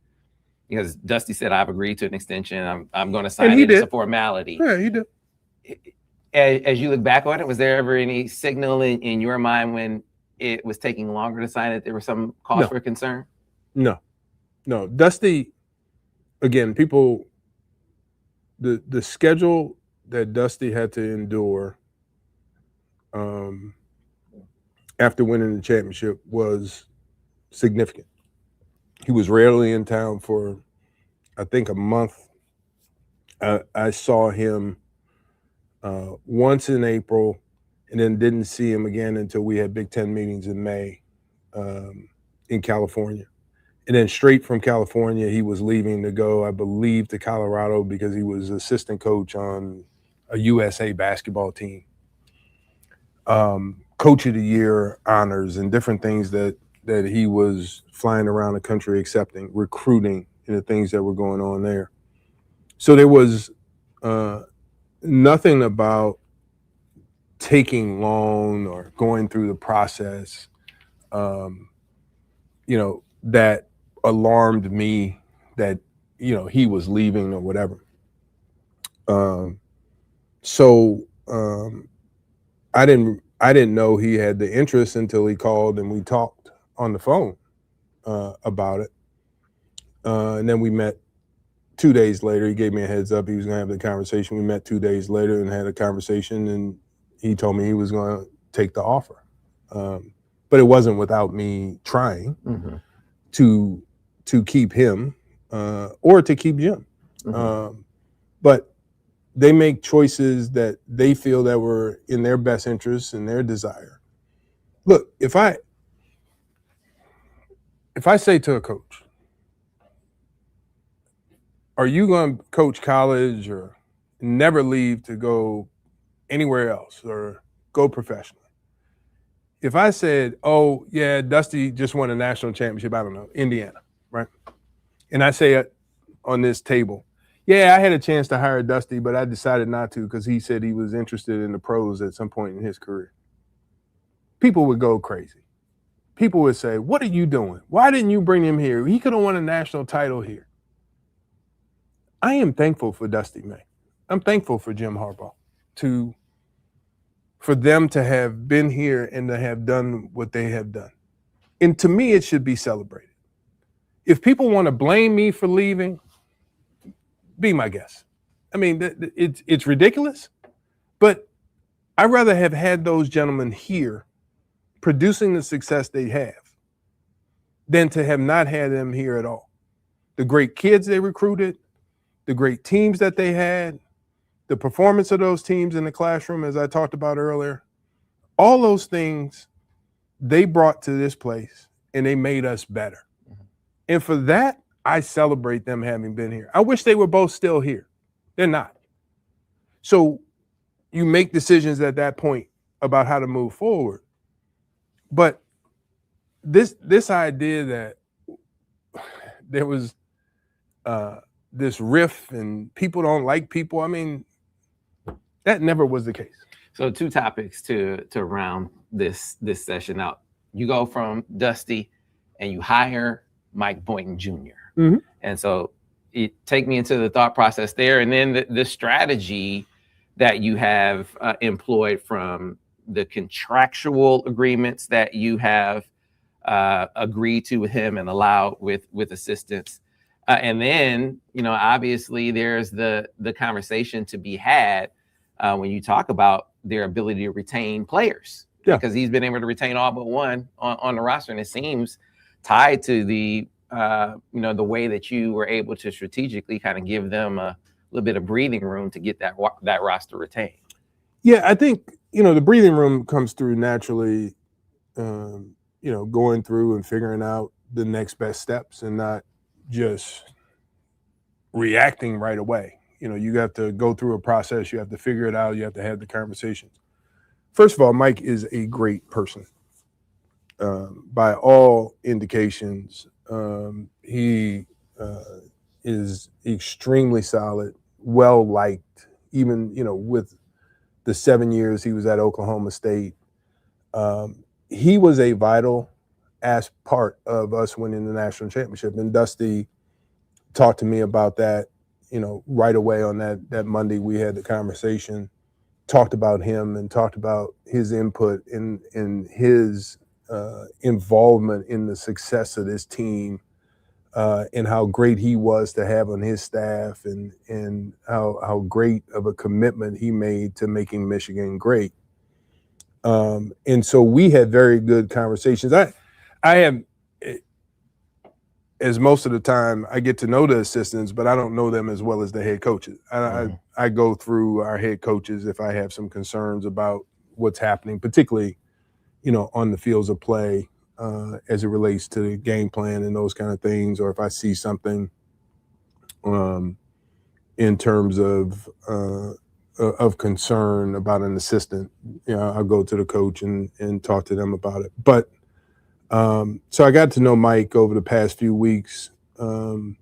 because Dusty said, I've agreed to an extension. I'm going to sign it as a formality. Yeah, he did. As you look back on it, was there ever any signal in your mind when it was taking longer to sign that there was some cause for concern? No. Dusty, again, people, the schedule that Dusty had to endure after winning the championship was significant. He was rarely in town for, I think, a month. I saw him once in April and then didn't see him again until we had Big Ten meetings in May in California. And then straight from California, he was leaving to go, I believe, to Colorado because he was assistant coach on a USA basketball team. Coach of the Year honors and different things that he was flying around the country accepting, recruiting, and the things that were going on there. So there was nothing about taking long or going through the process, that alarmed me that, he was leaving or whatever. So I didn't know he had the interest until he called and we talked on the phone. about it. And then we met 2 days later. He gave me a heads up he was going to have the conversation. We met 2 days later and had a conversation, and he told me he was going to take the offer. But it wasn't without me trying to keep him or to keep Jim. But they make choices that they feel that were in their best interest and their desire. Look, if I say to a coach, are you going to coach college or never leave to go anywhere else or go professional? If I said, oh, yeah, Dusty just won a national championship, I don't know, Indiana, right? And I say it on this table, yeah, I had a chance to hire Dusty, but I decided not to because he said he was interested in the pros at some point in his career. People would go crazy. People would say, what are you doing? Why didn't you bring him here? He could have won a national title here. I am thankful for Dusty May. I'm thankful for Jim Harbaugh for them to have been here and to have done what they have done. And to me, it should be celebrated. If people want to blame me for leaving, be my guest. I mean, it's ridiculous, but I'd rather have had those gentlemen here producing the success they have than to have not had them here at all. The great kids they recruited, the great teams that they had, the performance of those teams in the classroom, as I talked about earlier, all those things they brought to this place and they made us better. And for that, I celebrate them having been here. I wish they were both still here. They're not. So you make decisions at that point about how to move forward. But this idea that there was this riff and people don't like people, I mean, that never was the case. So 2 topics to round this session out. You go from Dusty and you hire Mike Boynton Jr. And so take me into the thought process there, and then the strategy that you have employed from the contractual agreements that you have agreed to with him and allowed with assistance. And then, obviously there's the conversation to be had when you talk about their ability to retain players, because he's been able to retain all but one on the roster. And it seems tied to the way that you were able to strategically kind of give them a little bit of breathing room to get that roster retained. Yeah, I think, the breathing room comes through naturally, going through and figuring out the next best steps and not just reacting right away. You have to go through a process. You have to figure it out. You have to have the conversations. First of all, Mike is a great person. By all indications, he is extremely solid, well-liked, even, with the 7 years he was at Oklahoma State. He was a vital part of us winning the national championship. And Dusty talked to me about that, right away on that Monday. We had the conversation, talked about him and talked about his input in his involvement in the success of this team, and how great he was to have on his staff, and how great of a commitment he made to making Michigan great. And so we had very good conversations. I am, as most of the time, I get to know the assistants, but I don't know them as well as the head coaches. I go through our head coaches if I have some concerns about what's happening, particularly, on the fields of play, as it relates to the game plan and those kind of things, or if I see something in terms of concern about an assistant, I'll go to the coach and talk to them about it. But so I got to know Mike over the past few weeks, and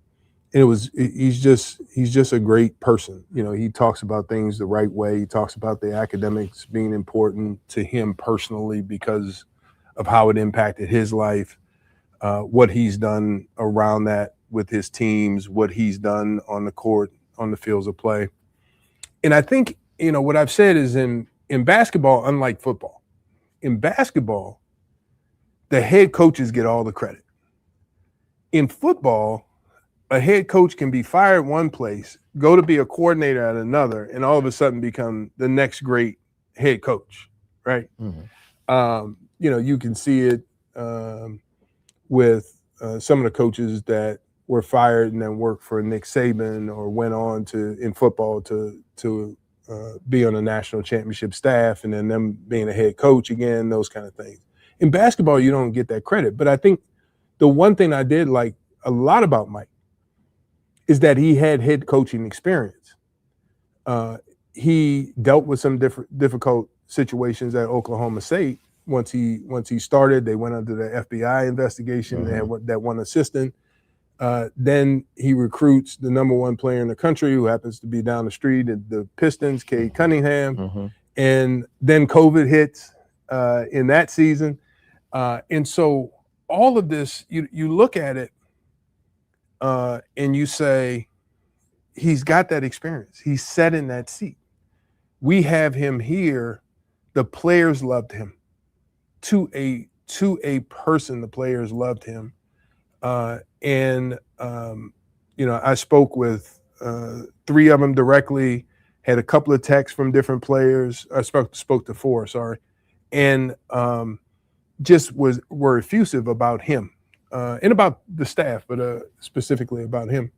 he's just a great person. He talks about things the right way. He talks about the academics being important to him personally because of how it impacted his life, what he's done around that with his teams, what he's done on the court, on the fields of play. And I think, what I've said is in basketball, unlike football, in basketball, the head coaches get all the credit. In football, a head coach can be fired one place, go to be a coordinator at another, and all of a sudden become the next great head coach, right? You can see it with some of the coaches that were fired and then worked for Nick Saban or went on to in football to be on a national championship staff and then them being a head coach again, those kind of things. In basketball, you don't get that credit. But I think the one thing I did like a lot about Mike is that he had head coaching experience. He dealt with some difficult situations at Oklahoma State. Once he started, they went under the FBI investigation. They had that one assistant. Then he recruits the number one player in the country who happens to be down the street at the Pistons, Cade Cunningham. And then COVID hits in that season. And so all of this, you look at it and you say, he's got that experience. He's sat in that seat. We have him here. The players loved him. To a person, the players loved him. I spoke with 3 of them directly, had a couple of texts from different players. I spoke to 4, sorry. And just were effusive about him and about the staff, but specifically about him.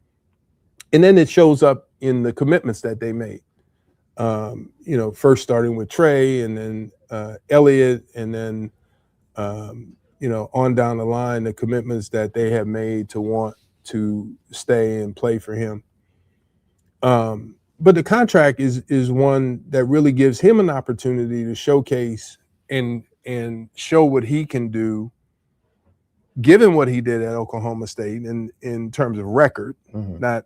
And then it shows up in the commitments that they made. First starting with Trey and then Elliott and then, on down the line, the commitments that they have made to want to stay and play for him. But the contract is one that really gives him an opportunity to showcase and show what he can do, given what he did at Oklahoma State in terms of record, not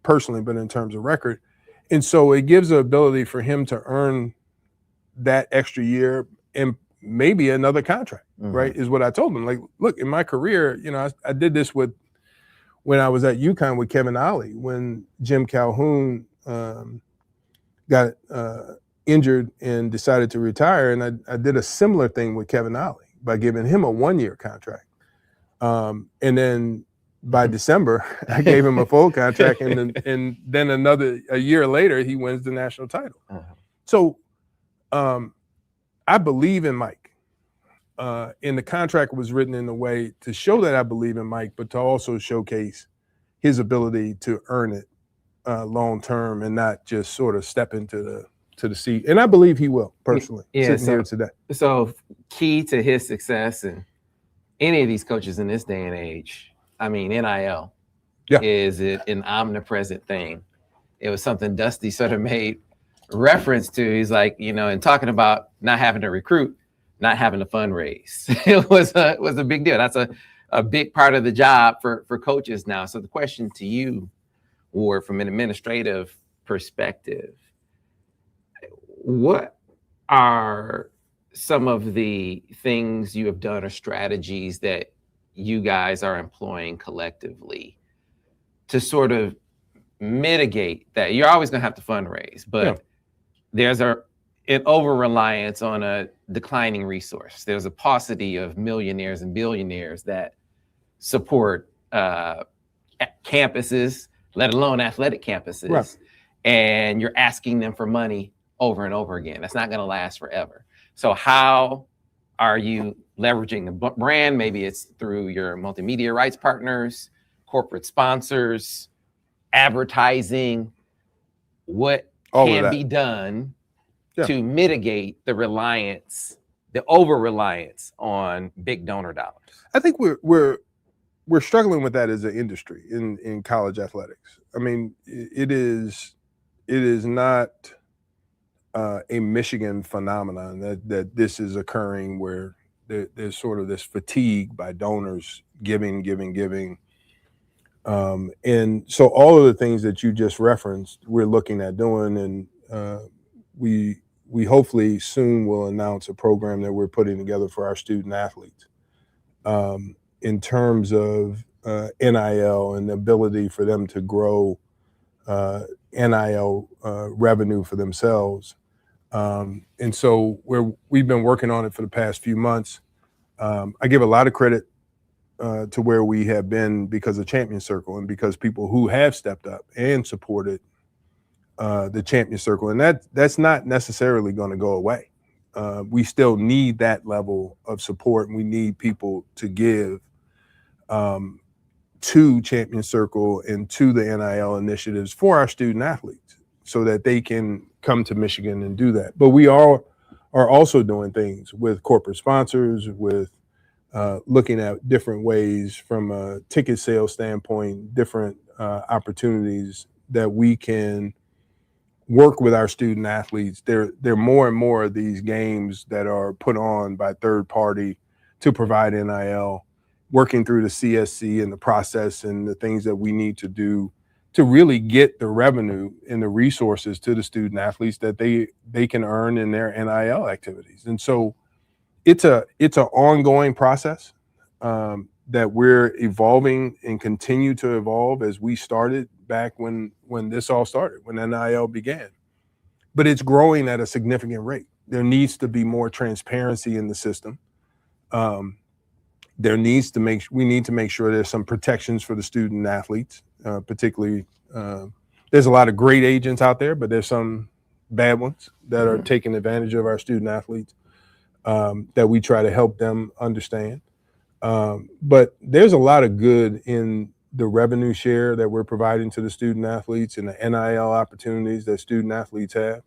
personally, but in terms of record. And so it gives the ability for him to earn that extra year and maybe another contract, right, is what I told him. Like, look, in my career, I did this when I was at UConn with Kevin Ollie, when Jim Calhoun got injured and decided to retire. And I did a similar thing with Kevin Ollie by giving him a 1-year contract. And then by December, I gave him a full contract. And then a year later, he wins the national title. So I believe in Mike. And the contract was written in a way to show that I believe in Mike, but to also showcase his ability to earn it long term and not just sort of step into the seat. And I believe he will, personally, sitting here today. So key to his success and any of these coaches in this day and age, I mean, NIL is an omnipresent thing. It was something Dusty sort of made reference to. He's like, and talking about not having to recruit, not having to fundraise. It was a big deal. That's a big part of the job for coaches now. So the question to you, Warde, from an administrative perspective, what are some of the things you have done or strategies that you guys are employing collectively to sort of mitigate that? You're always going to have to fundraise, but there's an over-reliance on a declining resource. There's a paucity of millionaires and billionaires that support campuses, let alone athletic campuses. Right. And you're asking them for money over and over again. That's not going to last forever. So how are you leveraging the brand? Maybe it's through your multimedia rights partners, corporate sponsors, advertising. What can be done to mitigate the reliance, the over-reliance on big donor dollars? I think we're struggling with that as an industry in college athletics. I mean, it is not a Michigan phenomenon that this is occurring where there's sort of this fatigue by donors giving. And so all of the things that you just referenced, we're looking at doing, and we hopefully soon will announce a program that we're putting together for our student athletes in terms of NIL and the ability for them to grow NIL revenue for themselves. And so we've been working on it for the past few months. I give a lot of credit to where we have been because of Champion Circle and because people who have stepped up and supported the Champion Circle, and that's not necessarily going to go away. We still need that level of support, and we need people to give to Champion Circle and to the NIL initiatives for our student athletes so that they can come to Michigan and do that. But we are also doing things with corporate sponsors, with looking at different ways from a ticket sales standpoint, different opportunities that we can work with our student athletes. There are more and more of these games that are put on by third party to provide NIL, working through the CSC and the process and the things that we need to do to really get the revenue and the resources to the student athletes that they can earn in their NIL activities. And so it's an ongoing process that we're evolving and continue to evolve as we started back when this all started, when NIL began. But it's growing at a significant rate. There needs to be more transparency in the system. We need to make sure there's some protections for the student athletes, particularly. There's a lot of great agents out there, but there's some bad ones that are taking advantage of our student athletes that we try to help them understand. But there's a lot of good in the revenue share that we're providing to the student athletes and the NIL opportunities that student athletes have.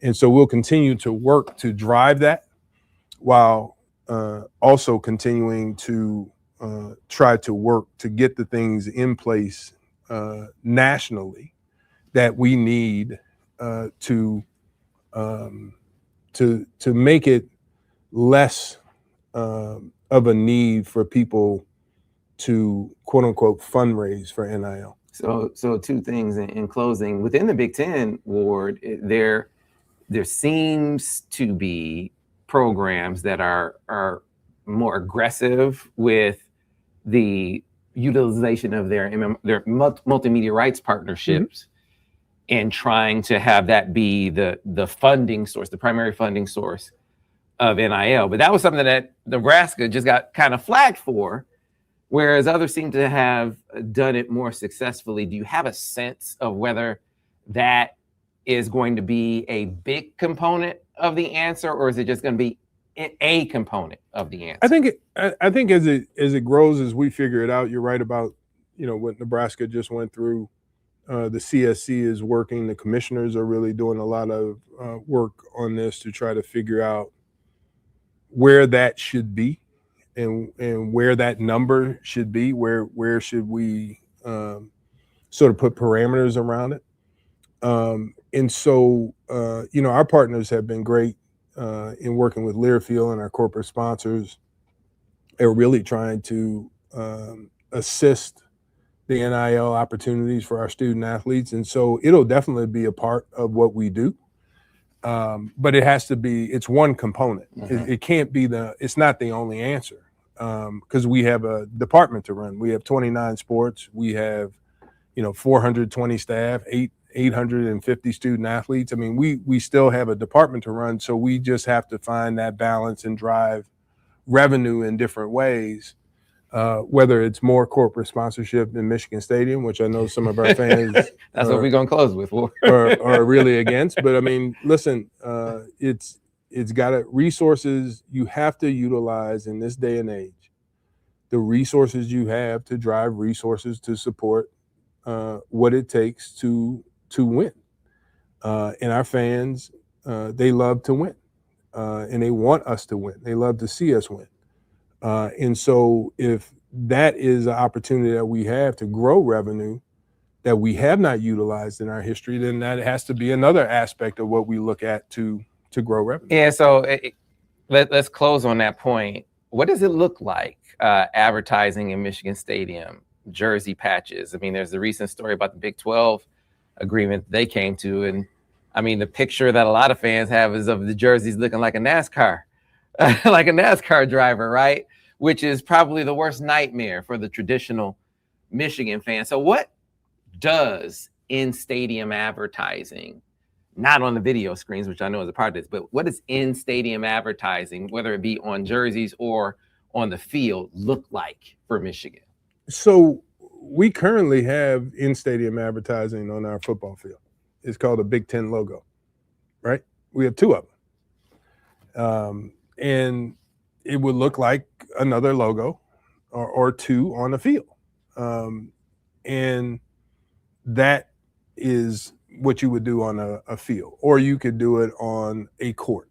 And so we'll continue to work to drive that while also continuing to try to work to get the things in place nationally that we need to make it less of a need for people to quote unquote fundraise for NIL. So two things in closing. Within the Big Ten, Ward, there seems to be programs that are more aggressive with the utilization of their multimedia rights partnerships and trying to have that be the funding source, the primary funding source of NIL. But that was something that Nebraska just got kind of flagged for, whereas others seem to have done it more successfully. Do you have a sense of whether that is going to be a big component of the answer, or is it just going to be a component of the answer? I think as it grows, as we figure it out, you're right about what Nebraska just went through. The CSC is working. The commissioners are really doing a lot of work on this to try to figure out where that should be and where that number should be. Where should we sort of put parameters around it? And so our partners have been great in working with Learfield and our corporate sponsors are really trying to assist the NIL opportunities for our student athletes. And so it'll definitely be a part of what we do. But it's one component. It can't be it's not the only answer because we have a department to run. We have 29 sports. We have, 420 staff, 850 student athletes. I mean, we still have a department to run. So we just have to find that balance and drive revenue in different ways, whether it's more corporate sponsorship in Michigan Stadium, which I know some of our fans that's what we're going to close with, are really against. But I mean, listen, it's got resources you have to utilize in this day and age, the resources you have to drive resources to support what it takes to win. And our fans, they love to win and they want us to win. They love to see us win. And so if that is an opportunity that we have to grow revenue that we have not utilized in our history, then that has to be another aspect of what we look at to grow revenue. Yeah, so let's close on that point. What does it look like advertising in Michigan Stadium, jersey patches? I mean, there's a recent story about the Big 12 agreement they came to, and I mean, the picture that a lot of fans have is of the jerseys looking like a NASCAR, like a NASCAR driver, right? Which is probably the worst nightmare for the traditional Michigan fan. So what does in-stadium advertising, not on the video screens, which I know is a part of this, but what is in-stadium advertising, whether it be on jerseys or on the field look like for Michigan? So we currently have in-stadium advertising on our football field. It's called a Big Ten logo, right? We have two of them. And it would look like another logo or two on the field. And that is what you would do on a field, or you could do it on a court.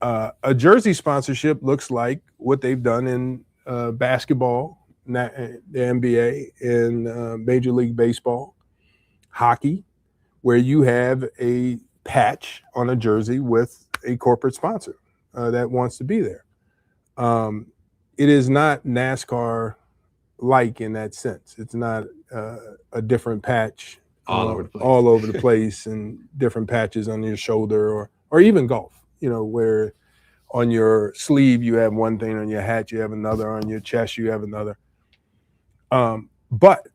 A jersey sponsorship looks like what they've done in basketball, the NBA, in Major League Baseball, hockey, where you have a patch on a jersey with a corporate sponsor that wants to be there. It is not NASCAR-like in that sense. It's not a different patch All over the place. all over the place, and different patches on your shoulder, or even golf, where on your sleeve you have one thing, on your hat you have another, on your chest you have another. But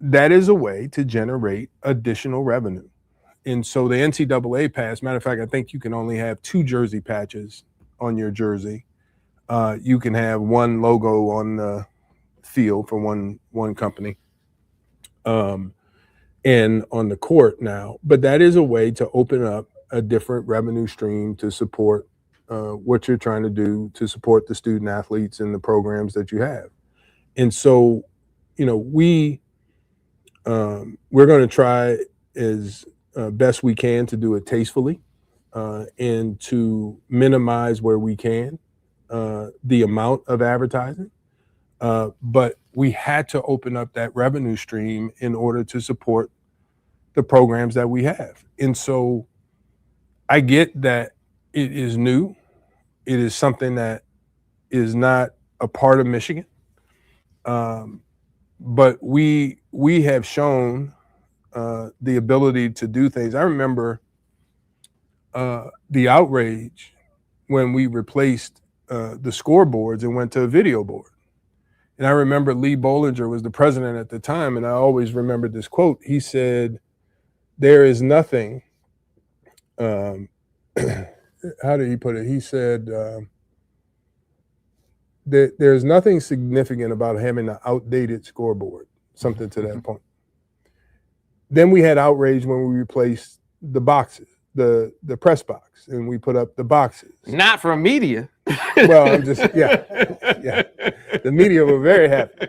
that is a way to generate additional revenue. And so the NCAA passed, matter of fact, I think you can only have 2 jersey patches on your jersey. You can have one logo on the field for one company. And on the court now, but that is a way to open up a different revenue stream to support what you're trying to do to support the student athletes and the programs that you have. And so, we're going to try as best we can to do it tastefully and to minimize where we can the amount of advertising. But we had to open up that revenue stream in order to support the programs that we have. And so I get that it is new. It is something that is not a part of Michigan. But we have shown the ability to do things. I remember the outrage when we replaced the scoreboards and went to a video board. And I remember Lee Bollinger was the president at the time, and I always remembered this quote. He said, "There is nothing," how did he put it? He said, there's nothing significant about having an outdated scoreboard, something to that point. Then we had outrage when we replaced the boxes, the press box, and we put up the boxes. Not from media. Well, I'm just, yeah. The media were very happy.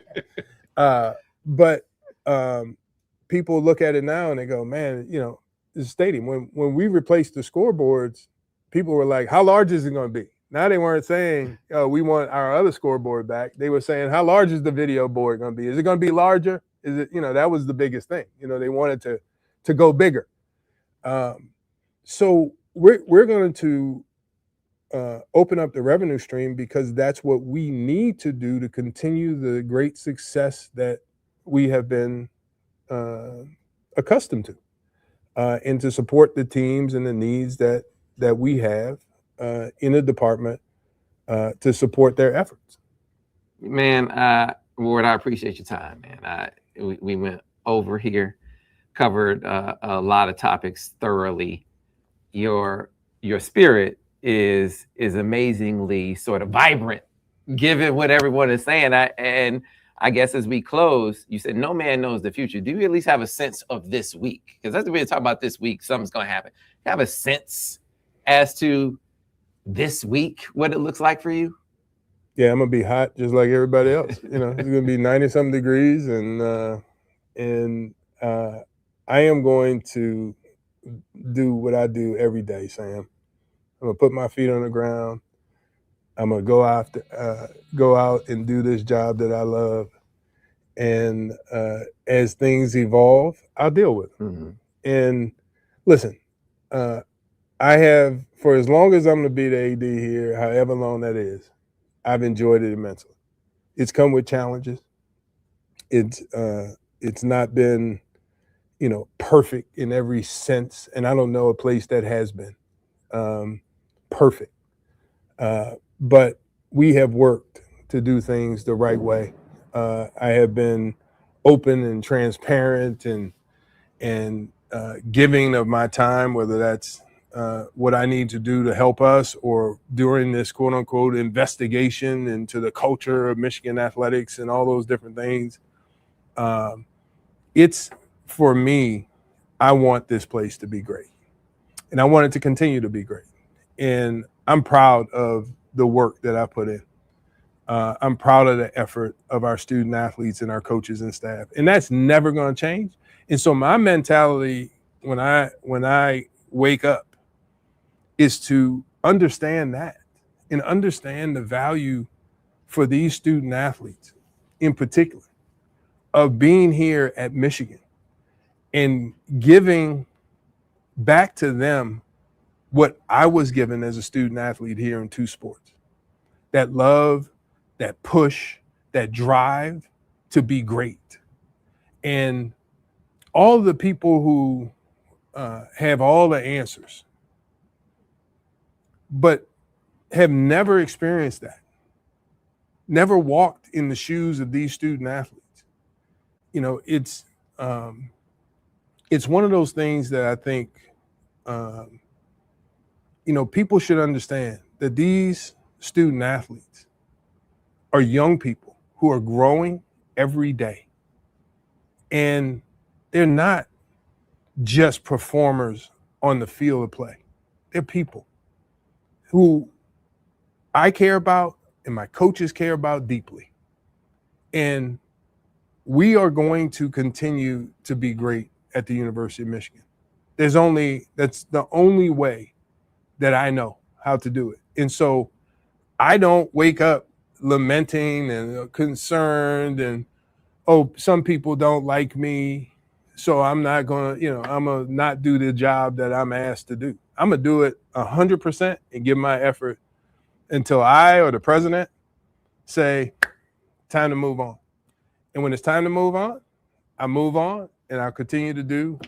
But people look at it now and they go, man, this stadium, when we replaced the scoreboards, people were like, how large is it going to be? Now they weren't saying, we want our other scoreboard back. They were saying, how large is the video board going to be? Is it going to be larger? Is it, that was the biggest thing. They wanted to go bigger. So we're going to open up the revenue stream because that's what we need to do to continue the great success that we have been accustomed to, and to support the teams and the needs that we have in the department to support their efforts. Man, Ward, I appreciate your time, man. We went over here, covered a lot of topics thoroughly. Your spirit is amazingly sort of vibrant, given what everyone is saying. And I guess as we close, you said no man knows the future. Do you at least have a sense of this week? Because that's the way to talk about this week. Something's going to happen. You have a sense as to this week, what it looks like for you? Yeah, I'm gonna be hot just like everybody else. It's gonna be 90-something degrees, and I am going to do what I do every day, Sam. I'm gonna put my feet on the ground. I'm gonna go out and do this job that I love, and as things evolve, I'll deal with them. Mm-hmm. And listen, I have, for as long as I'm gonna be the AD here, however long that is, I've enjoyed it immensely. It's come with challenges. It's not been, perfect in every sense, and I don't know a place that has been perfect. But we have worked to do things the right way. I have been open and transparent and giving of my time, whether that's what I need to do to help us, or during this quote unquote investigation into the culture of Michigan athletics and all those different things. It's, for me, I want this place to be great, and I want it to continue to be great. And I'm proud of the work that I put in. I'm proud of the effort of our student athletes and our coaches and staff, and that's never going to change. And so my mentality when I wake up is to understand that, and understand the value for these student athletes in particular of being here at Michigan and giving back to them what I was given as a student athlete here in two sports. That love, that push, that drive to be great. And all the people who have all the answers, but have never experienced that, never walked in the shoes of these student athletes. You know, it's one of those things that I think, people should understand that these student athletes are young people who are growing every day. And they're not just performers on the field of play. They're people who I care about and my coaches care about deeply. And we are going to continue to be great at the University of Michigan. That's the only way that I know how to do it. And so I don't wake up lamenting and concerned and, oh, some people don't like me, so I'm not going to, I'm going to not do the job that I'm asked to do. I'm going to do it 100% and give my effort until I or the president say, time to move on. And when it's time to move on, I move on, and I'll continue to do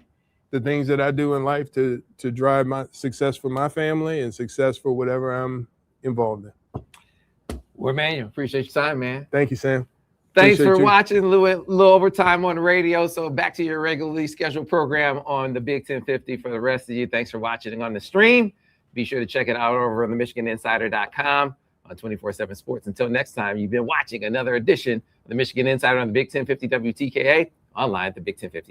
the things that I do in life to drive my success for my family and success for whatever I'm involved in. Well, Manuel, appreciate your time, man. Thank you, Sam. Thanks Appreciate for you. watching a little overtime on the radio. So back to your regularly scheduled program on the Big 1050 for the rest of you. Thanks for watching on the stream. Be sure to check it out over on the MichiganInsider.com on 24/7 Sports. Until next time, you've been watching another edition of the Michigan Insider on the Big 1050 WTKA, online at the Big 1050.